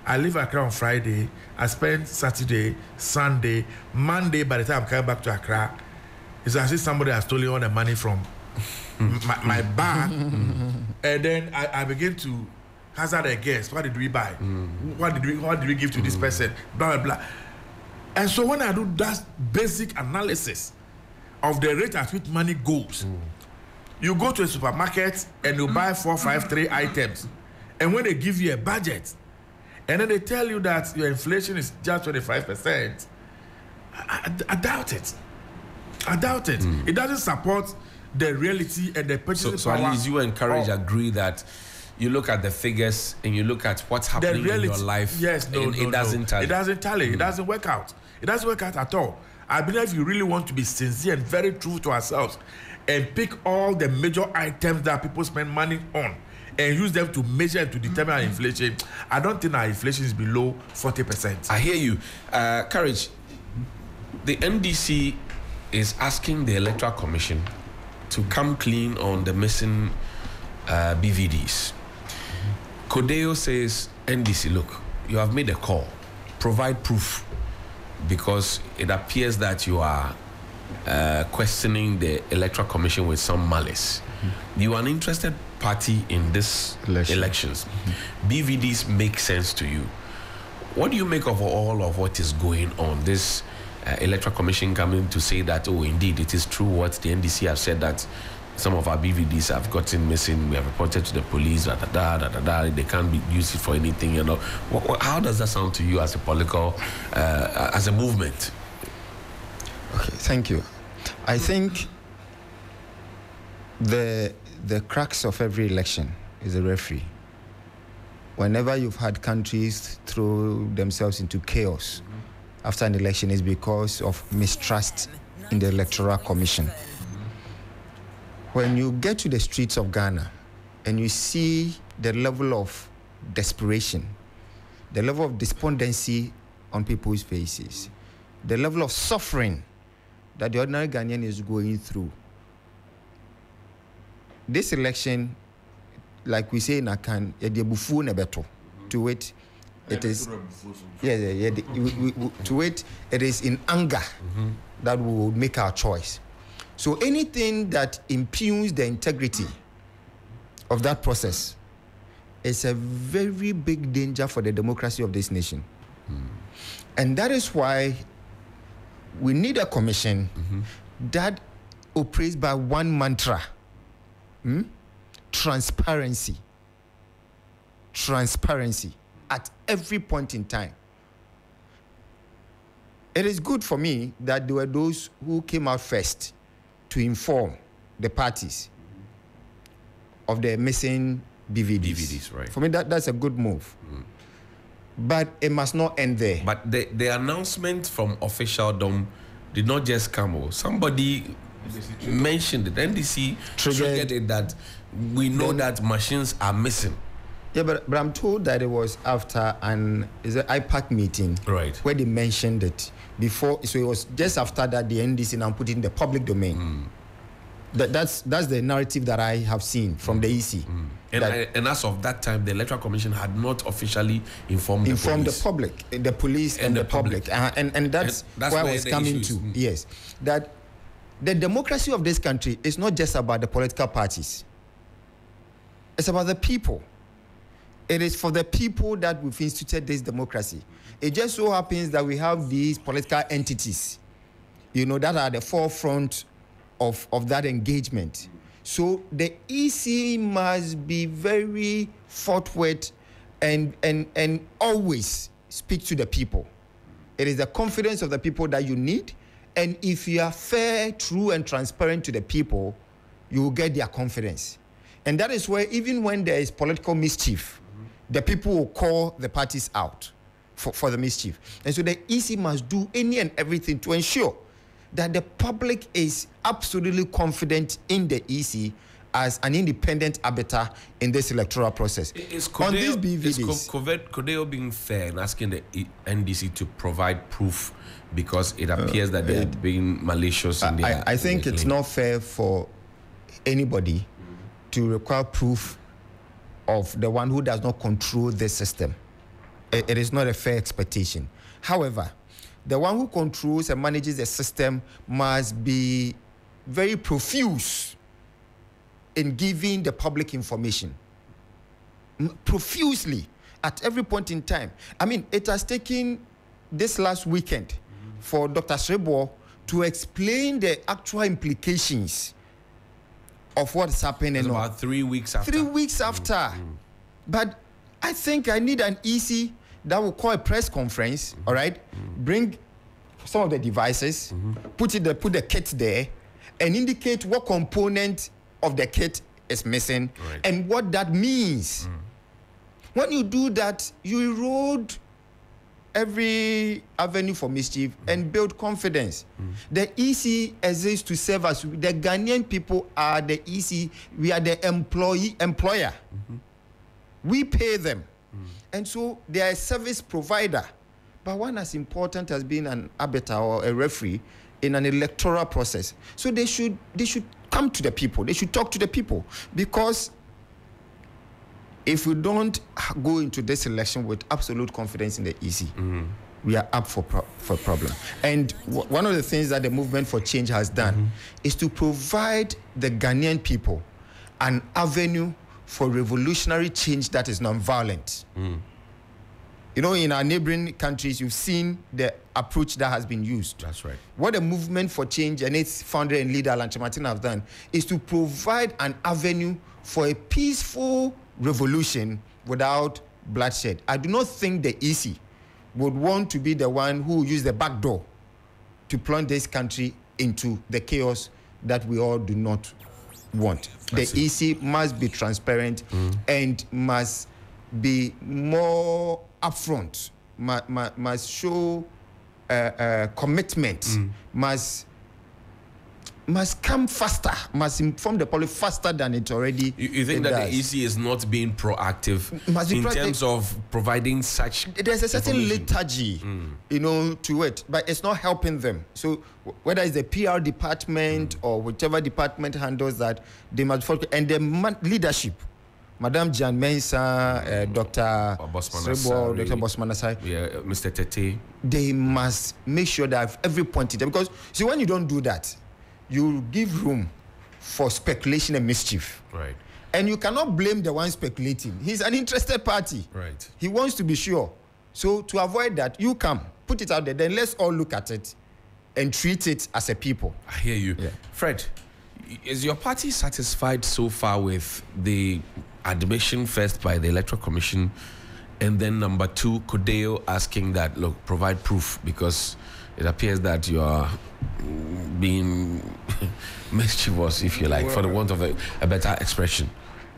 I leave Accra on Friday. I spend Saturday, Sunday, Monday. By the time I'm coming back to Accra, it's as if somebody has stolen all the money from my bag. And then I begin to hazard a guess. What did we buy? What did we give to this person? Blah, blah, blah. And so when I do that basic analysis of the rate at which money goes, you go to a supermarket and you buy 4, 5, 3 items. And when they give you a budget, and then they tell you that your inflation is just 25%, I doubt it. I doubt it. It doesn't support the reality and the purchasing So power. at least you and Courage agree that you look at the figures and you look at what's happening in your life. Yes, it doesn't tally. It doesn't tally. It doesn't work out. It doesn't work out at all. I believe if you really want to be sincere and very true to ourselves and pick all the major items that people spend money on and use them to measure and to determine our inflation, I don't think our inflation is below 40%. I hear you. Courage, the NDC is asking the Electoral Commission to come clean on the missing BVDs. Codeo says, NDC, look, you have made a call. Provide proof, because it appears that you are questioning the Electoral Commission with some malice. You are an interested party in this elections. BVDs make sense to you. What do you make of all of what is going on? This Electoral Commission coming to say that, oh, indeed, it is true what the NDC have said, that some of our BVDs have gotten missing. We have reported to the police, they can't be used for anything, you know. How does that sound to you as a political, as a movement? Okay, thank you. I think the crux of every election is a referee. Whenever you've had countries throw themselves into chaos after an election, is because of mistrust in the Electoral Commission. When you get to the streets of Ghana and you see the level of desperation the level of despondency on people's faces, the level of suffering that the ordinary Ghanaian is going through. This election, like we say in Akan, to it, it is to it, it is in anger that we will make our choice. So anything that impugns the integrity of that process is a very big danger for the democracy of this nation. And that is why we need a commission that operates by one mantra: transparency. Transparency at every point in time. It is good for me that there were those who came out first to inform the parties of the missing BVDs. Right. For me, that's a good move. But it must not end there. But the announcement from officialdom did not just come. Somebody mentioned it. NDC triggered it that we know that machines are missing. Yeah, but I'm told that it was after an IPAC meeting, right, where they mentioned it before. So it was just after that the NDC now put it in the public domain. That's the narrative that I have seen from the EC. And as of that time, the Electoral Commission had not officially informed the police and the public. And that's where I was coming to. Yes, that the democracy of this country is not just about the political parties. It's about the people. It is for the people that we've instituted this democracy. It just so happens that we have these political entities, that are at the forefront of that engagement. So the EC must be very forthright and always speak to the people. It is the confidence of the people that you need. And if you are fair, true, and transparent to the people, you will get their confidence. And that is where, even when there is political mischief, the people will call the parties out for the mischief. And so the EC must do any and everything to ensure that the public is absolutely confident in the EC as an independent arbiter in this electoral process. Is Codeo being fair in asking the NDC to provide proof, because it appears that they are being malicious in their... I think it's not fair for anybody to require proof of the one who does not control the system. It is not a fair expectation. However, the one who controls and manages the system must be very profuse in giving the public information. Profusely, at every point in time. I mean, it has taken this last weekend for Dr. Srebo to explain the actual implications of what's happening. It's about 3 weeks after. 3 weeks after. But I think I need an EC that will call a press conference, all right? Bring some of the devices, put the kit there, and indicate what component of the kit is missing, right, and what that means. When you do that, you erode every avenue for mischief and build confidence. The EC exists to serve us. The Ghanaian people are the EC. We are the employer. We pay them. And so they are a service provider. But one as important as being an arbiter or a referee in an electoral process. So they should come to the people. They should talk to the people. Because if we don't go into this election with absolute confidence in the EC, we are up for problem. And one of the things that the Movement for Change has done is to provide the Ghanaian people an avenue for revolutionary change that is non-violent. In our neighboring countries, you've seen the approach that has been used. That's right. What the Movement for Change and its founder and leader, Alan Kyerematen, have done is to provide an avenue for a peaceful revolution without bloodshed. I do not think the EC would want to be the one who use the back door to plunge this country into the chaos that we all do not want. The EC must be transparent and must be more upfront, must show commitment, must must come faster, must inform the public faster than it already. You think that the EC is not being proactive in terms of providing such? There's a certain lethargy, to it, but it's not helping them. So whether it's the PR department or whichever department handles that, they must focus. And the leadership, Madam Jan Mensah, Dr. Srebo, Dr. Bosmanasai, Mr. Tete, they must make sure that every point, because see, when you don't do that, you give room for speculation and mischief. Right. And you cannot blame the one speculating. He's an interested party. Right. He wants to be sure. So to avoid that, you come, put it out there, then let's all look at it and treat it as a people. I hear you. Yeah. Fred, is your party satisfied so far with the admission first by the Electoral Commission, and then number two, CODEO asking that, look, provide proof, because it appears that you are being mischievous, if you like, for the want of a better expression?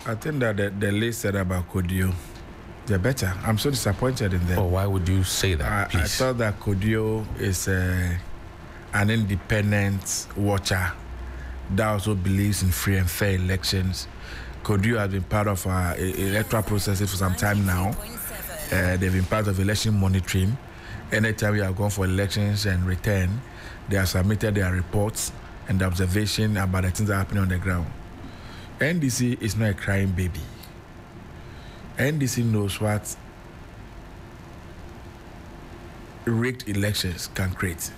I think that the list said about CODEO, they're better. I'm so disappointed in them. Oh, why would you say that, please? I thought that CODEO is an independent watcher that also believes in free and fair elections. CODEO has been part of our electoral processes for some time now. They've been part of election monitoring. Anytime we have gone for elections and return, they have submitted their reports and observation about the things that are happening on the ground. NDC is not a crying baby. NDC knows what rigged elections can create.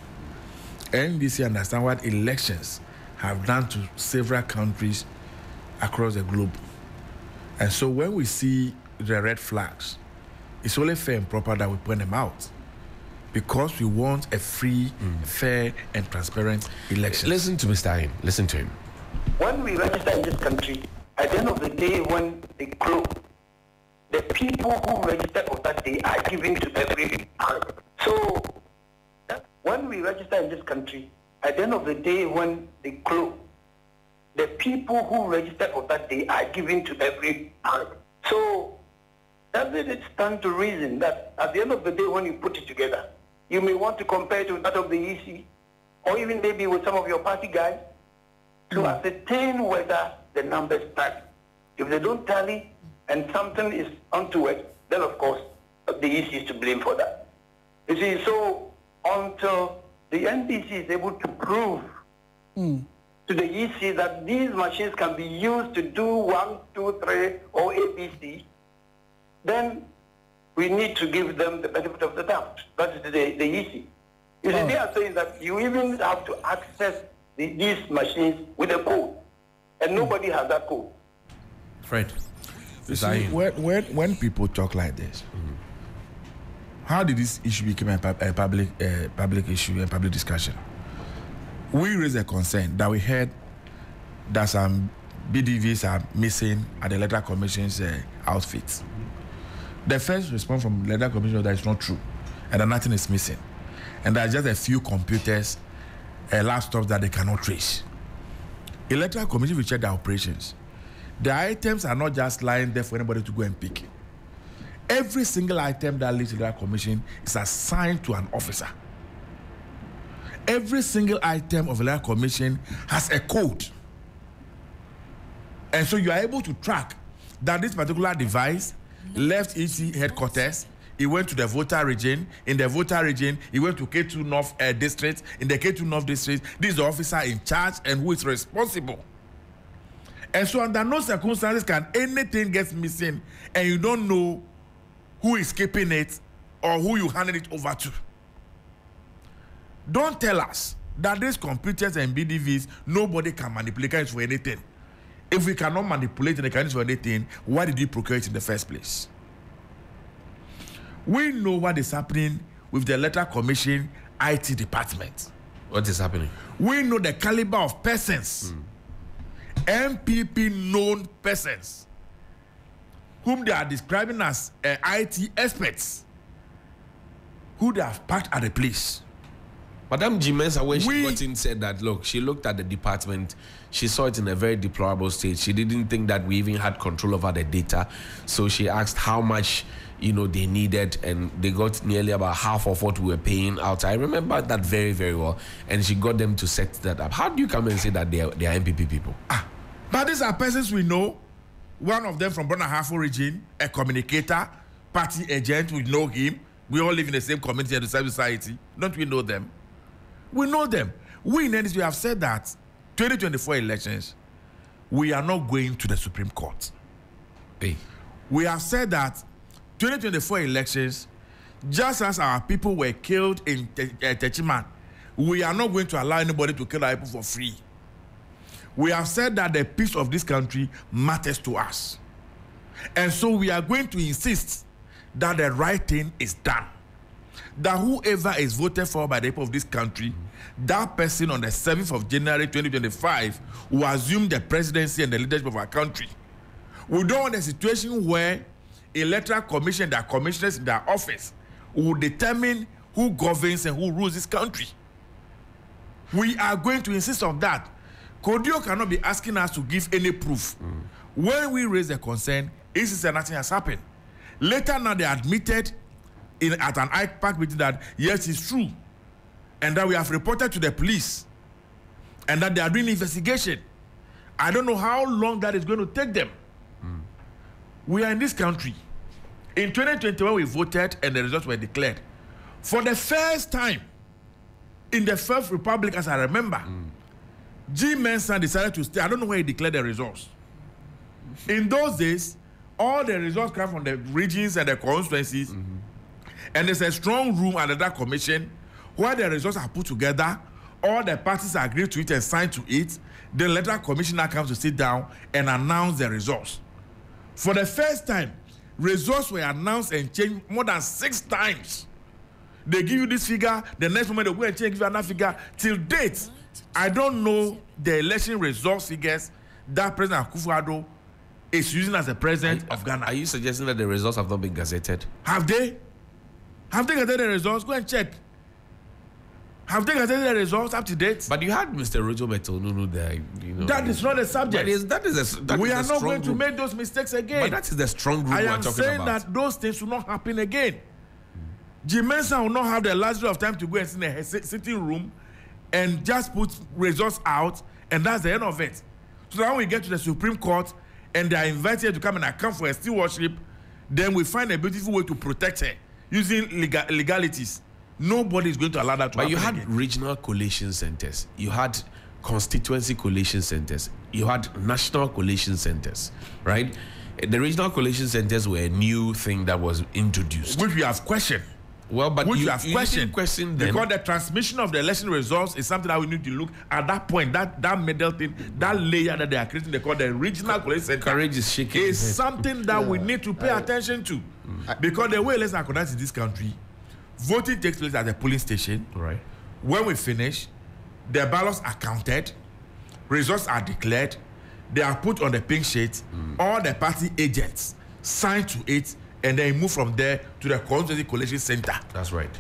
NDC understands what elections have done to several countries across the globe. And so when we see the red flags, it's only fair and proper that we point them out, because we want a free, fair, and transparent election. Listen to Mr. Ayin. Listen to him. When we register in this country, at the end of the day, when they close, the people who register on that day are given to every country. So when we register in this country, at the end of the day, when they close, the people who register on that day are given to every country. So doesn't it stand to reason that at the end of the day, when you put it together, you may want to compare it to that of the EC, or even maybe with some of your party guys, to ascertain whether the numbers tally. If they don't tally and something is untoward, then of course the EC is to blame for that. You see, so until the NDC is able to prove to the EC that these machines can be used to do 1, 2, 3, or ABC, then we need to give them the benefit of the doubt. That is the EC. You see, they are saying that you even have to access these machines with a code, and nobody has that code. Fred, you see, when people talk like this, how did this issue become a public issue, a public discussion? We raised a concern that we heard that some BDVs are missing at the Electoral Commission's outfits. The first response from the Electoral Commission was that it's not true, and that nothing is missing, and there are just a few computers, laptops that they cannot trace. Electoral Commission will check the operations. The items are not just lying there for anybody to go and pick. Every single item that leaves the Electoral Commission is assigned to an officer. Every single item of the Electoral Commission has a code. And so you are able to track that this particular device left EC headquarters, he went to the voter region. In the voter region, he went to K2 North District. In the K2 North District, this is the officer in charge and who is responsible. And so under no circumstances can anything get missing and you don't know who is keeping it or who you handed it over to. Don't tell us that these computers and BDVs, nobody can manipulate it for anything. If we cannot manipulate the mechanism for anything, why did you procure it in the first place? We know what is happening with the Electoral Commission IT department. What is happening? We know the caliber of persons, MPP known persons, whom they are describing as IT experts, who they have packed at the place. Madam Mensah, when she got in, said that, look, she looked at the department, she saw it in a very deplorable state. She didn't think that we even had control over the data. So she asked how much they needed, and they got nearly about half of what we were paying out. I remember that very, very well. And she got them to set that up. How do you come and say that they are MPP people? But these are persons we know. One of them from Borno Ahafo region, a communicator, party agent, we know him. We all live in the same community and the same society. Don't we know them? We know them. We in NDC, we have said that 2024 elections, we are not going to the Supreme Court. Hey. We have said that 2024 elections, just as our people were killed in Techiman, we are not going to allow anybody to kill our people for free. We have said that the peace of this country matters to us. And so we are going to insist that the right thing is done. That whoever is voted for by the people of this country, that person on the 7th of January 2025 will assume the presidency and the leadership of our country. We don't want a situation where electoral commission, their commissioners in their office, will determine who governs and who rules this country. We are going to insist on that. Kodio cannot be asking us to give any proof. When we raise a concern, it says nothing has happened. Later now they admitted at an IPAC meeting that yes, it's true. And that we have reported to the police. And that they are doing investigation. I don't know how long that is going to take them. We are in this country. In 2021 we voted and the results were declared. For the first time in the First Republic, as I remember, G. Mensah decided to stay. I don't know where he declared the results. In those days, all the results come from the regions and the constituencies. And there's a strong room under that commission where the results are put together. All the parties agree to it and sign to it. The electoral commissioner comes to sit down and announce the results. For the first time, results were announced and changed more than 6 times. They give you this figure, the next moment they go and change, give you another figure. Till date, I don't know the election results figures that President Akufo-Addo is using as the president of Ghana. Are you suggesting that the results have not been gazetted? Have they? Have they gazetted the results? Go and check. Have they gazetted the results up to date? But you had Mr. Rojo Metonunu there. That is not a subject. We are not going to make those mistakes again. But that is the strong group I we're am talking saying about. that those things will not happen again. G. Mensah will not have the luxury of time to go and sit in a sitting room and just put results out, and that's the end of it. So that when we get to the Supreme Court and they are invited to come and account for a stewardship, then we find a beautiful way to protect her using legalities. Nobody is going to allow that to happen. But you had again. regional collation centers. You had constituency collation centers. You had national collation centers, right? The regional collation centers were a new thing that was introduced. Which we have questioned. Well, but Which you we have questioned. them. Because the transmission of the election results is something that we need to look at that point, that middle thing, that layer that they are creating, they call the regional collation center. Courage is shaking. Is something that we need to pay attention to. Because the way elections are conducted in this country, voting takes place at the polling station. Right. When we finish, the ballots are counted, results are declared, they are put on the pink sheet, all the party agents sign to it, and then you move from there to the constituency collation center. That's right.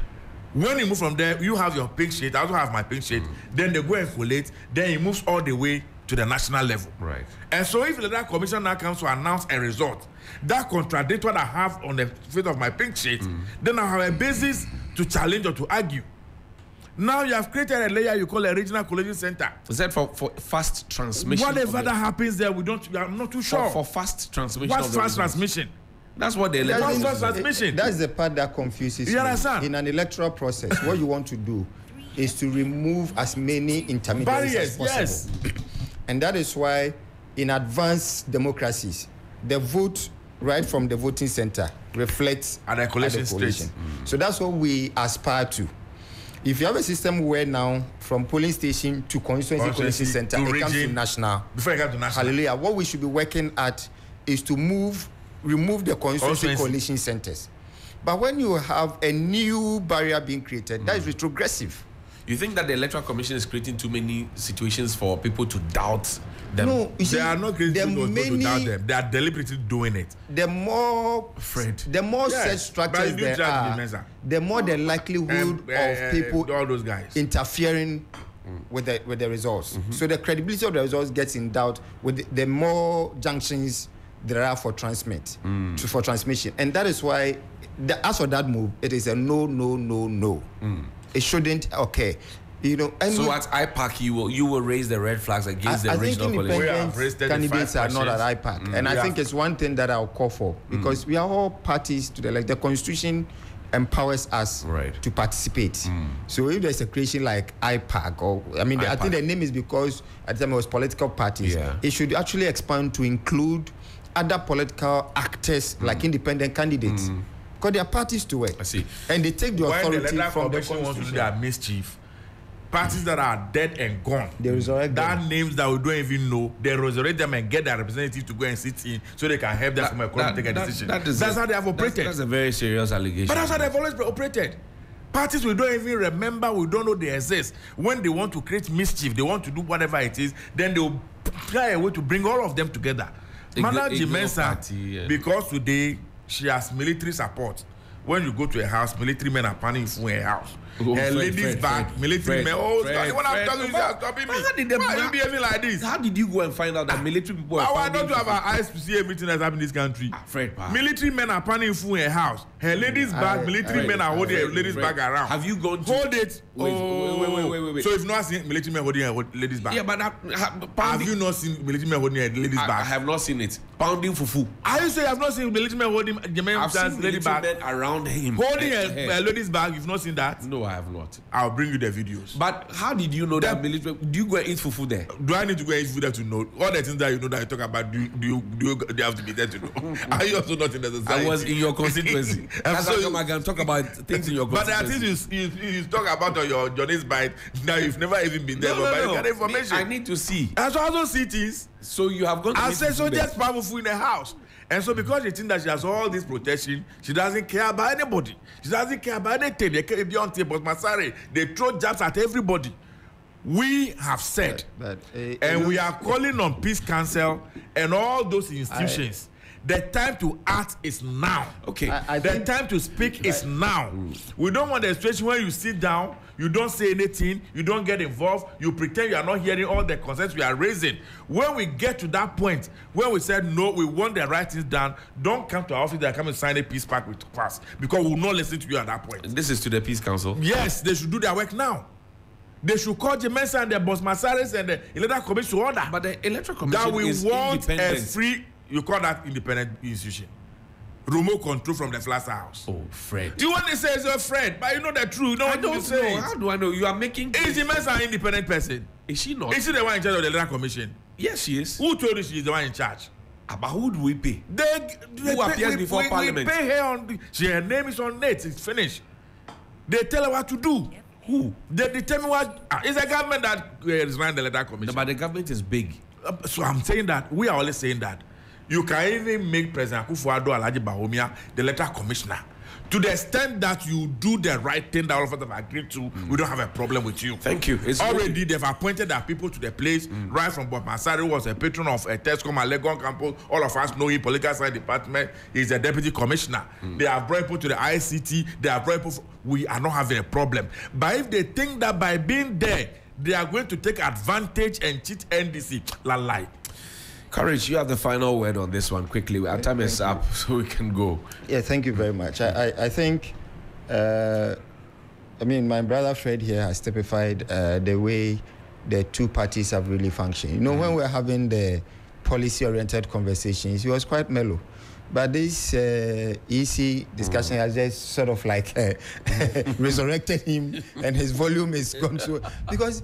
When you move from there, you have your pink sheet, I also have my pink sheet, then they go and collate, then it moves all the way to the national level. Right. And so if the electoral commission now comes to announce a result that contradicts what I have on the face of my pink sheet, then I have a basis to challenge or to argue. Now you have created a layer you call a regional collation center. Is that for fast transmission? Whatever that happens there, I'm not too sure. For fast transmission. What's of the fast results. transmission? That's what the That's electoral fast transmission. That's the part that confuses You me. understand? In an electoral process, what you want to do is to remove as many intermediaries as Barriers, possible. yes. And that is why in advanced democracies, the vote right from the voting center reflects At the collation stage. So that's what we aspire to. If you have a system where now from polling station to constituency collation center, to it comes to region, national. Before you come to national. Hallelujah. What we should be working at is to remove the constituency coalition centers. But when you have a new barrier being created, that is retrogressive. You think that the Electoral Commission is creating too many situations for people to doubt them? No, you see, They are not creating the people to doubt them. They are deliberately doing it. The more Fred. the more Yes, set structures but you there try to be are, Mensah. the more the likelihood of people all those guys. interfering with the results. So the credibility of the results gets in doubt with the more junctions there are for transmission. And that is why, as for that move, it is a no. It shouldn't occur. You know, and so at IPAC, you will raise the red flags against the regional coalition. Independent candidates are not at IPAC, and I think it's one thing that I'll call for, because we are all parties to the Constitution empowers us to participate. So if there's a creation like IPAC, or I think the name is because at the time it was political parties. It should actually expand to include other political actors like independent candidates, because they are parties to it. I see. And they take the authority from the Constitution. Want to do their mischief. Parties that are dead and gone, they resurrect them. Names that we don't even know, they resurrect them and get their representatives to go and sit in so they can help them from a court to take a decision. That's how they have operated. That's a very serious allegation. But that's how they've always operated. Parties we don't even remember, we don't know they exist. When they want to create mischief, they want to do whatever it is, then they'll try a way to bring all of them together. Madam Jimensa, because today she has military support. When you go to a house, military men are planning for a house. Her ladies back, military men. When I'm talking, you are stopping me. Why are you behaving like this? How did you go and find out that military people are why don't you have our eyes to see everything that's happening in this country? Military men are planning for a house. Her ladies back, military men are holding her ladies back around. Have you gone to hold it? Wait. So if you not seen military men holding her ladies back? Yeah, but have you not seen military men holding her ladies back? I have not seen it. Pounding fufu. Are you saying you have not seen military men holding Jermaine's lady back? Men around him. Holding her ladies back, you've not seen that? No, I have not. I'll bring you the videos. But how did you know that military? Do you go and eat fufu there? Do I need to go and eat fufu there to know? All the things that you know that you talk about, do you have to be there to know? Are you also not in the society? I was in your constituency. That's how come I can talk about things in your constituency. But there are things you talk about on your Johnny's Bite that you've never even been there. But you get information. I need to see. And so also see things. So you have gone to I said so just powerful in the house. And so because she thinks that she has all this protection, she doesn't care about anybody. She doesn't care about anything. They care beyond but Masari, they throw jabs at everybody. We have said, and we are calling on Peace Council and all those institutions. The time to act is now. Okay. The time to speak is now. We don't want a situation where you sit down, you don't say anything, you don't get involved, you pretend you are not hearing all the concerns we are raising. When we get to that point, when we said no, we want the right things done, don't come to our office and come and sign a peace pact with us, because we will not listen to you at that point. This is to the Peace Council? Yes, they should do their work now. They should call Jimensa and the Boss Masaris and the Electoral Commission to order. But the Electoral Commission is want independent. A free, you call that independent institution. Remote control from the Flasser House. Oh, Fred. You want to say it's a Fred, but you know the truth. You know what you say. How do I know? You are making... Is Jimensa an independent person? Is she not? Is she the one in charge of the Electoral Commission? Yes, she is. Who told you she is the one in charge? But who do we pay? Who appears before Parliament? We pay her on... her name is on it. It's finished. They tell her what to do. Who? They determine what... It's the government that is running the Electoral Commission. No, but the government is big. So I'm saying that. We are always saying that. You can even make President Akufo-Addo Alhaji Bawumia the Electoral Commissioner. To the extent that you do the right thing that all of us have agreed to, we don't have a problem with you. Thank you. It's already they've appointed their people to the place, right from Bob Masari, who was a patron of Tescom and Legon campus. All of us know him, political science department. He's a deputy commissioner. They have brought people to the ICT. They have brought people. We are not having a problem. But if they think that by being there, they are going to take advantage and cheat NDC, lie. Courage, you have the final word on this one quickly. Our time is up, so we can go. Yeah, thank you very much. I think, my brother Fred here has typified the way the two parties have really functioned. You know, when we're having the policy-oriented conversations, he was quite mellow. But this EC discussion has just sort of like resurrected him, and his volume is gone through. Because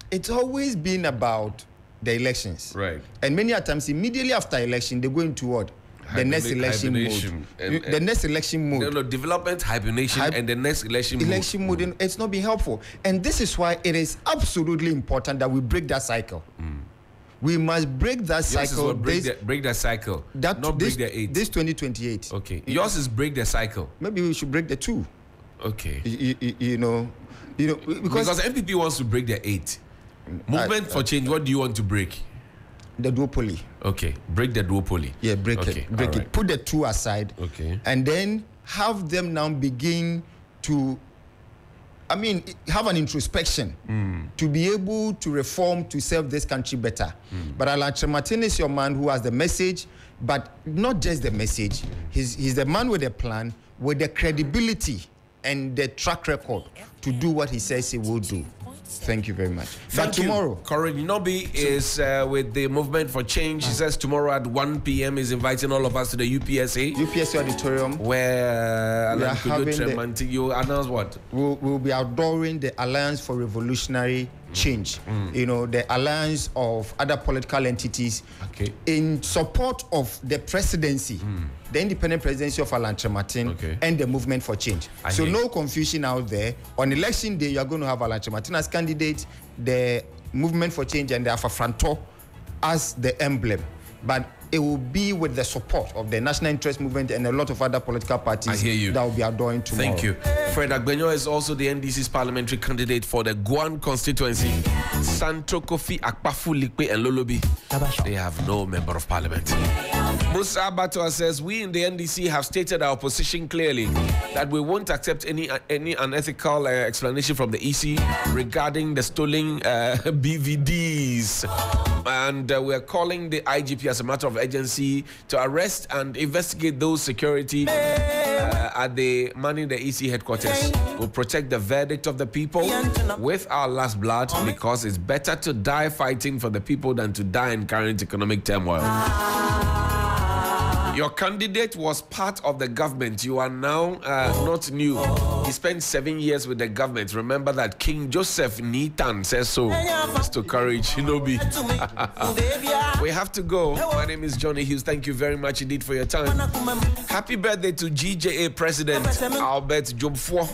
it's always been about the elections. Right. And many times, immediately after election, they go into what? The next election mode. The next election mode. No, development, hibernation, and the next election mode. Election mode, it's not been helpful. And this is why it is absolutely important that we break that cycle. We must break that cycle. Break that cycle. Not break the 8. This 2028. Okay. Yours is break the cycle. Maybe we should break the 2. Okay. You know, because MPP wants to break the 8. Movement for change. What do you want to break? The duopoly. Okay. Break the duopoly. Yeah, break it. Break it. Put the 2 aside. Okay. And then have them now begin to have an introspection to be able to reform, to serve this country better. But Alan Kyerematen is your man who has the message, but not just the message. He's the man with a plan, with the credibility and the track record to do what he says he will do. Thank you very much. But tomorrow, Corinne Nobi is with the Movement for Change. He says tomorrow at 1 p.m. is inviting all of us to the UPSA auditorium, where Alan Kyerematen, you announce what? We'll be outdooring the Alliance for Revolutionary Change. The alliance of other political entities in support of the presidency, the independent presidency of Alan Kyerematen, and the Movement for Change. So no confusion out there. On election day, you are going to have Alan Kyerematen as candidate, the Movement for Change and the Afafranto as the emblem. But it will be with the support of the National Interest Movement and a lot of other political parties that will be adoring tomorrow. Thank you. Fred Agbenyo is also the NDC's parliamentary candidate for the Guan constituency. Santo Kofi Akpafu Likpe and Lolobi, they have no member of parliament. Musa Abattoir says, we in the NDC have stated our position clearly that we won't accept any unethical explanation from the EC regarding the stolen BVDs. And we're calling the IGP as a matter of urgency to arrest and investigate those security at the Manning the EC headquarters. We'll protect the verdict of the people with our last blood, because it's better to die fighting for the people than to die in current economic turmoil. Your candidate was part of the government. You are now not new. He spent 7 years with the government. Remember that King Joseph Nitan says so. Mr. Courage Shinobi. We have to go. My name is Johnny Hughes. Thank you very much indeed for your time. Happy birthday to GJA President Albert Jobfo.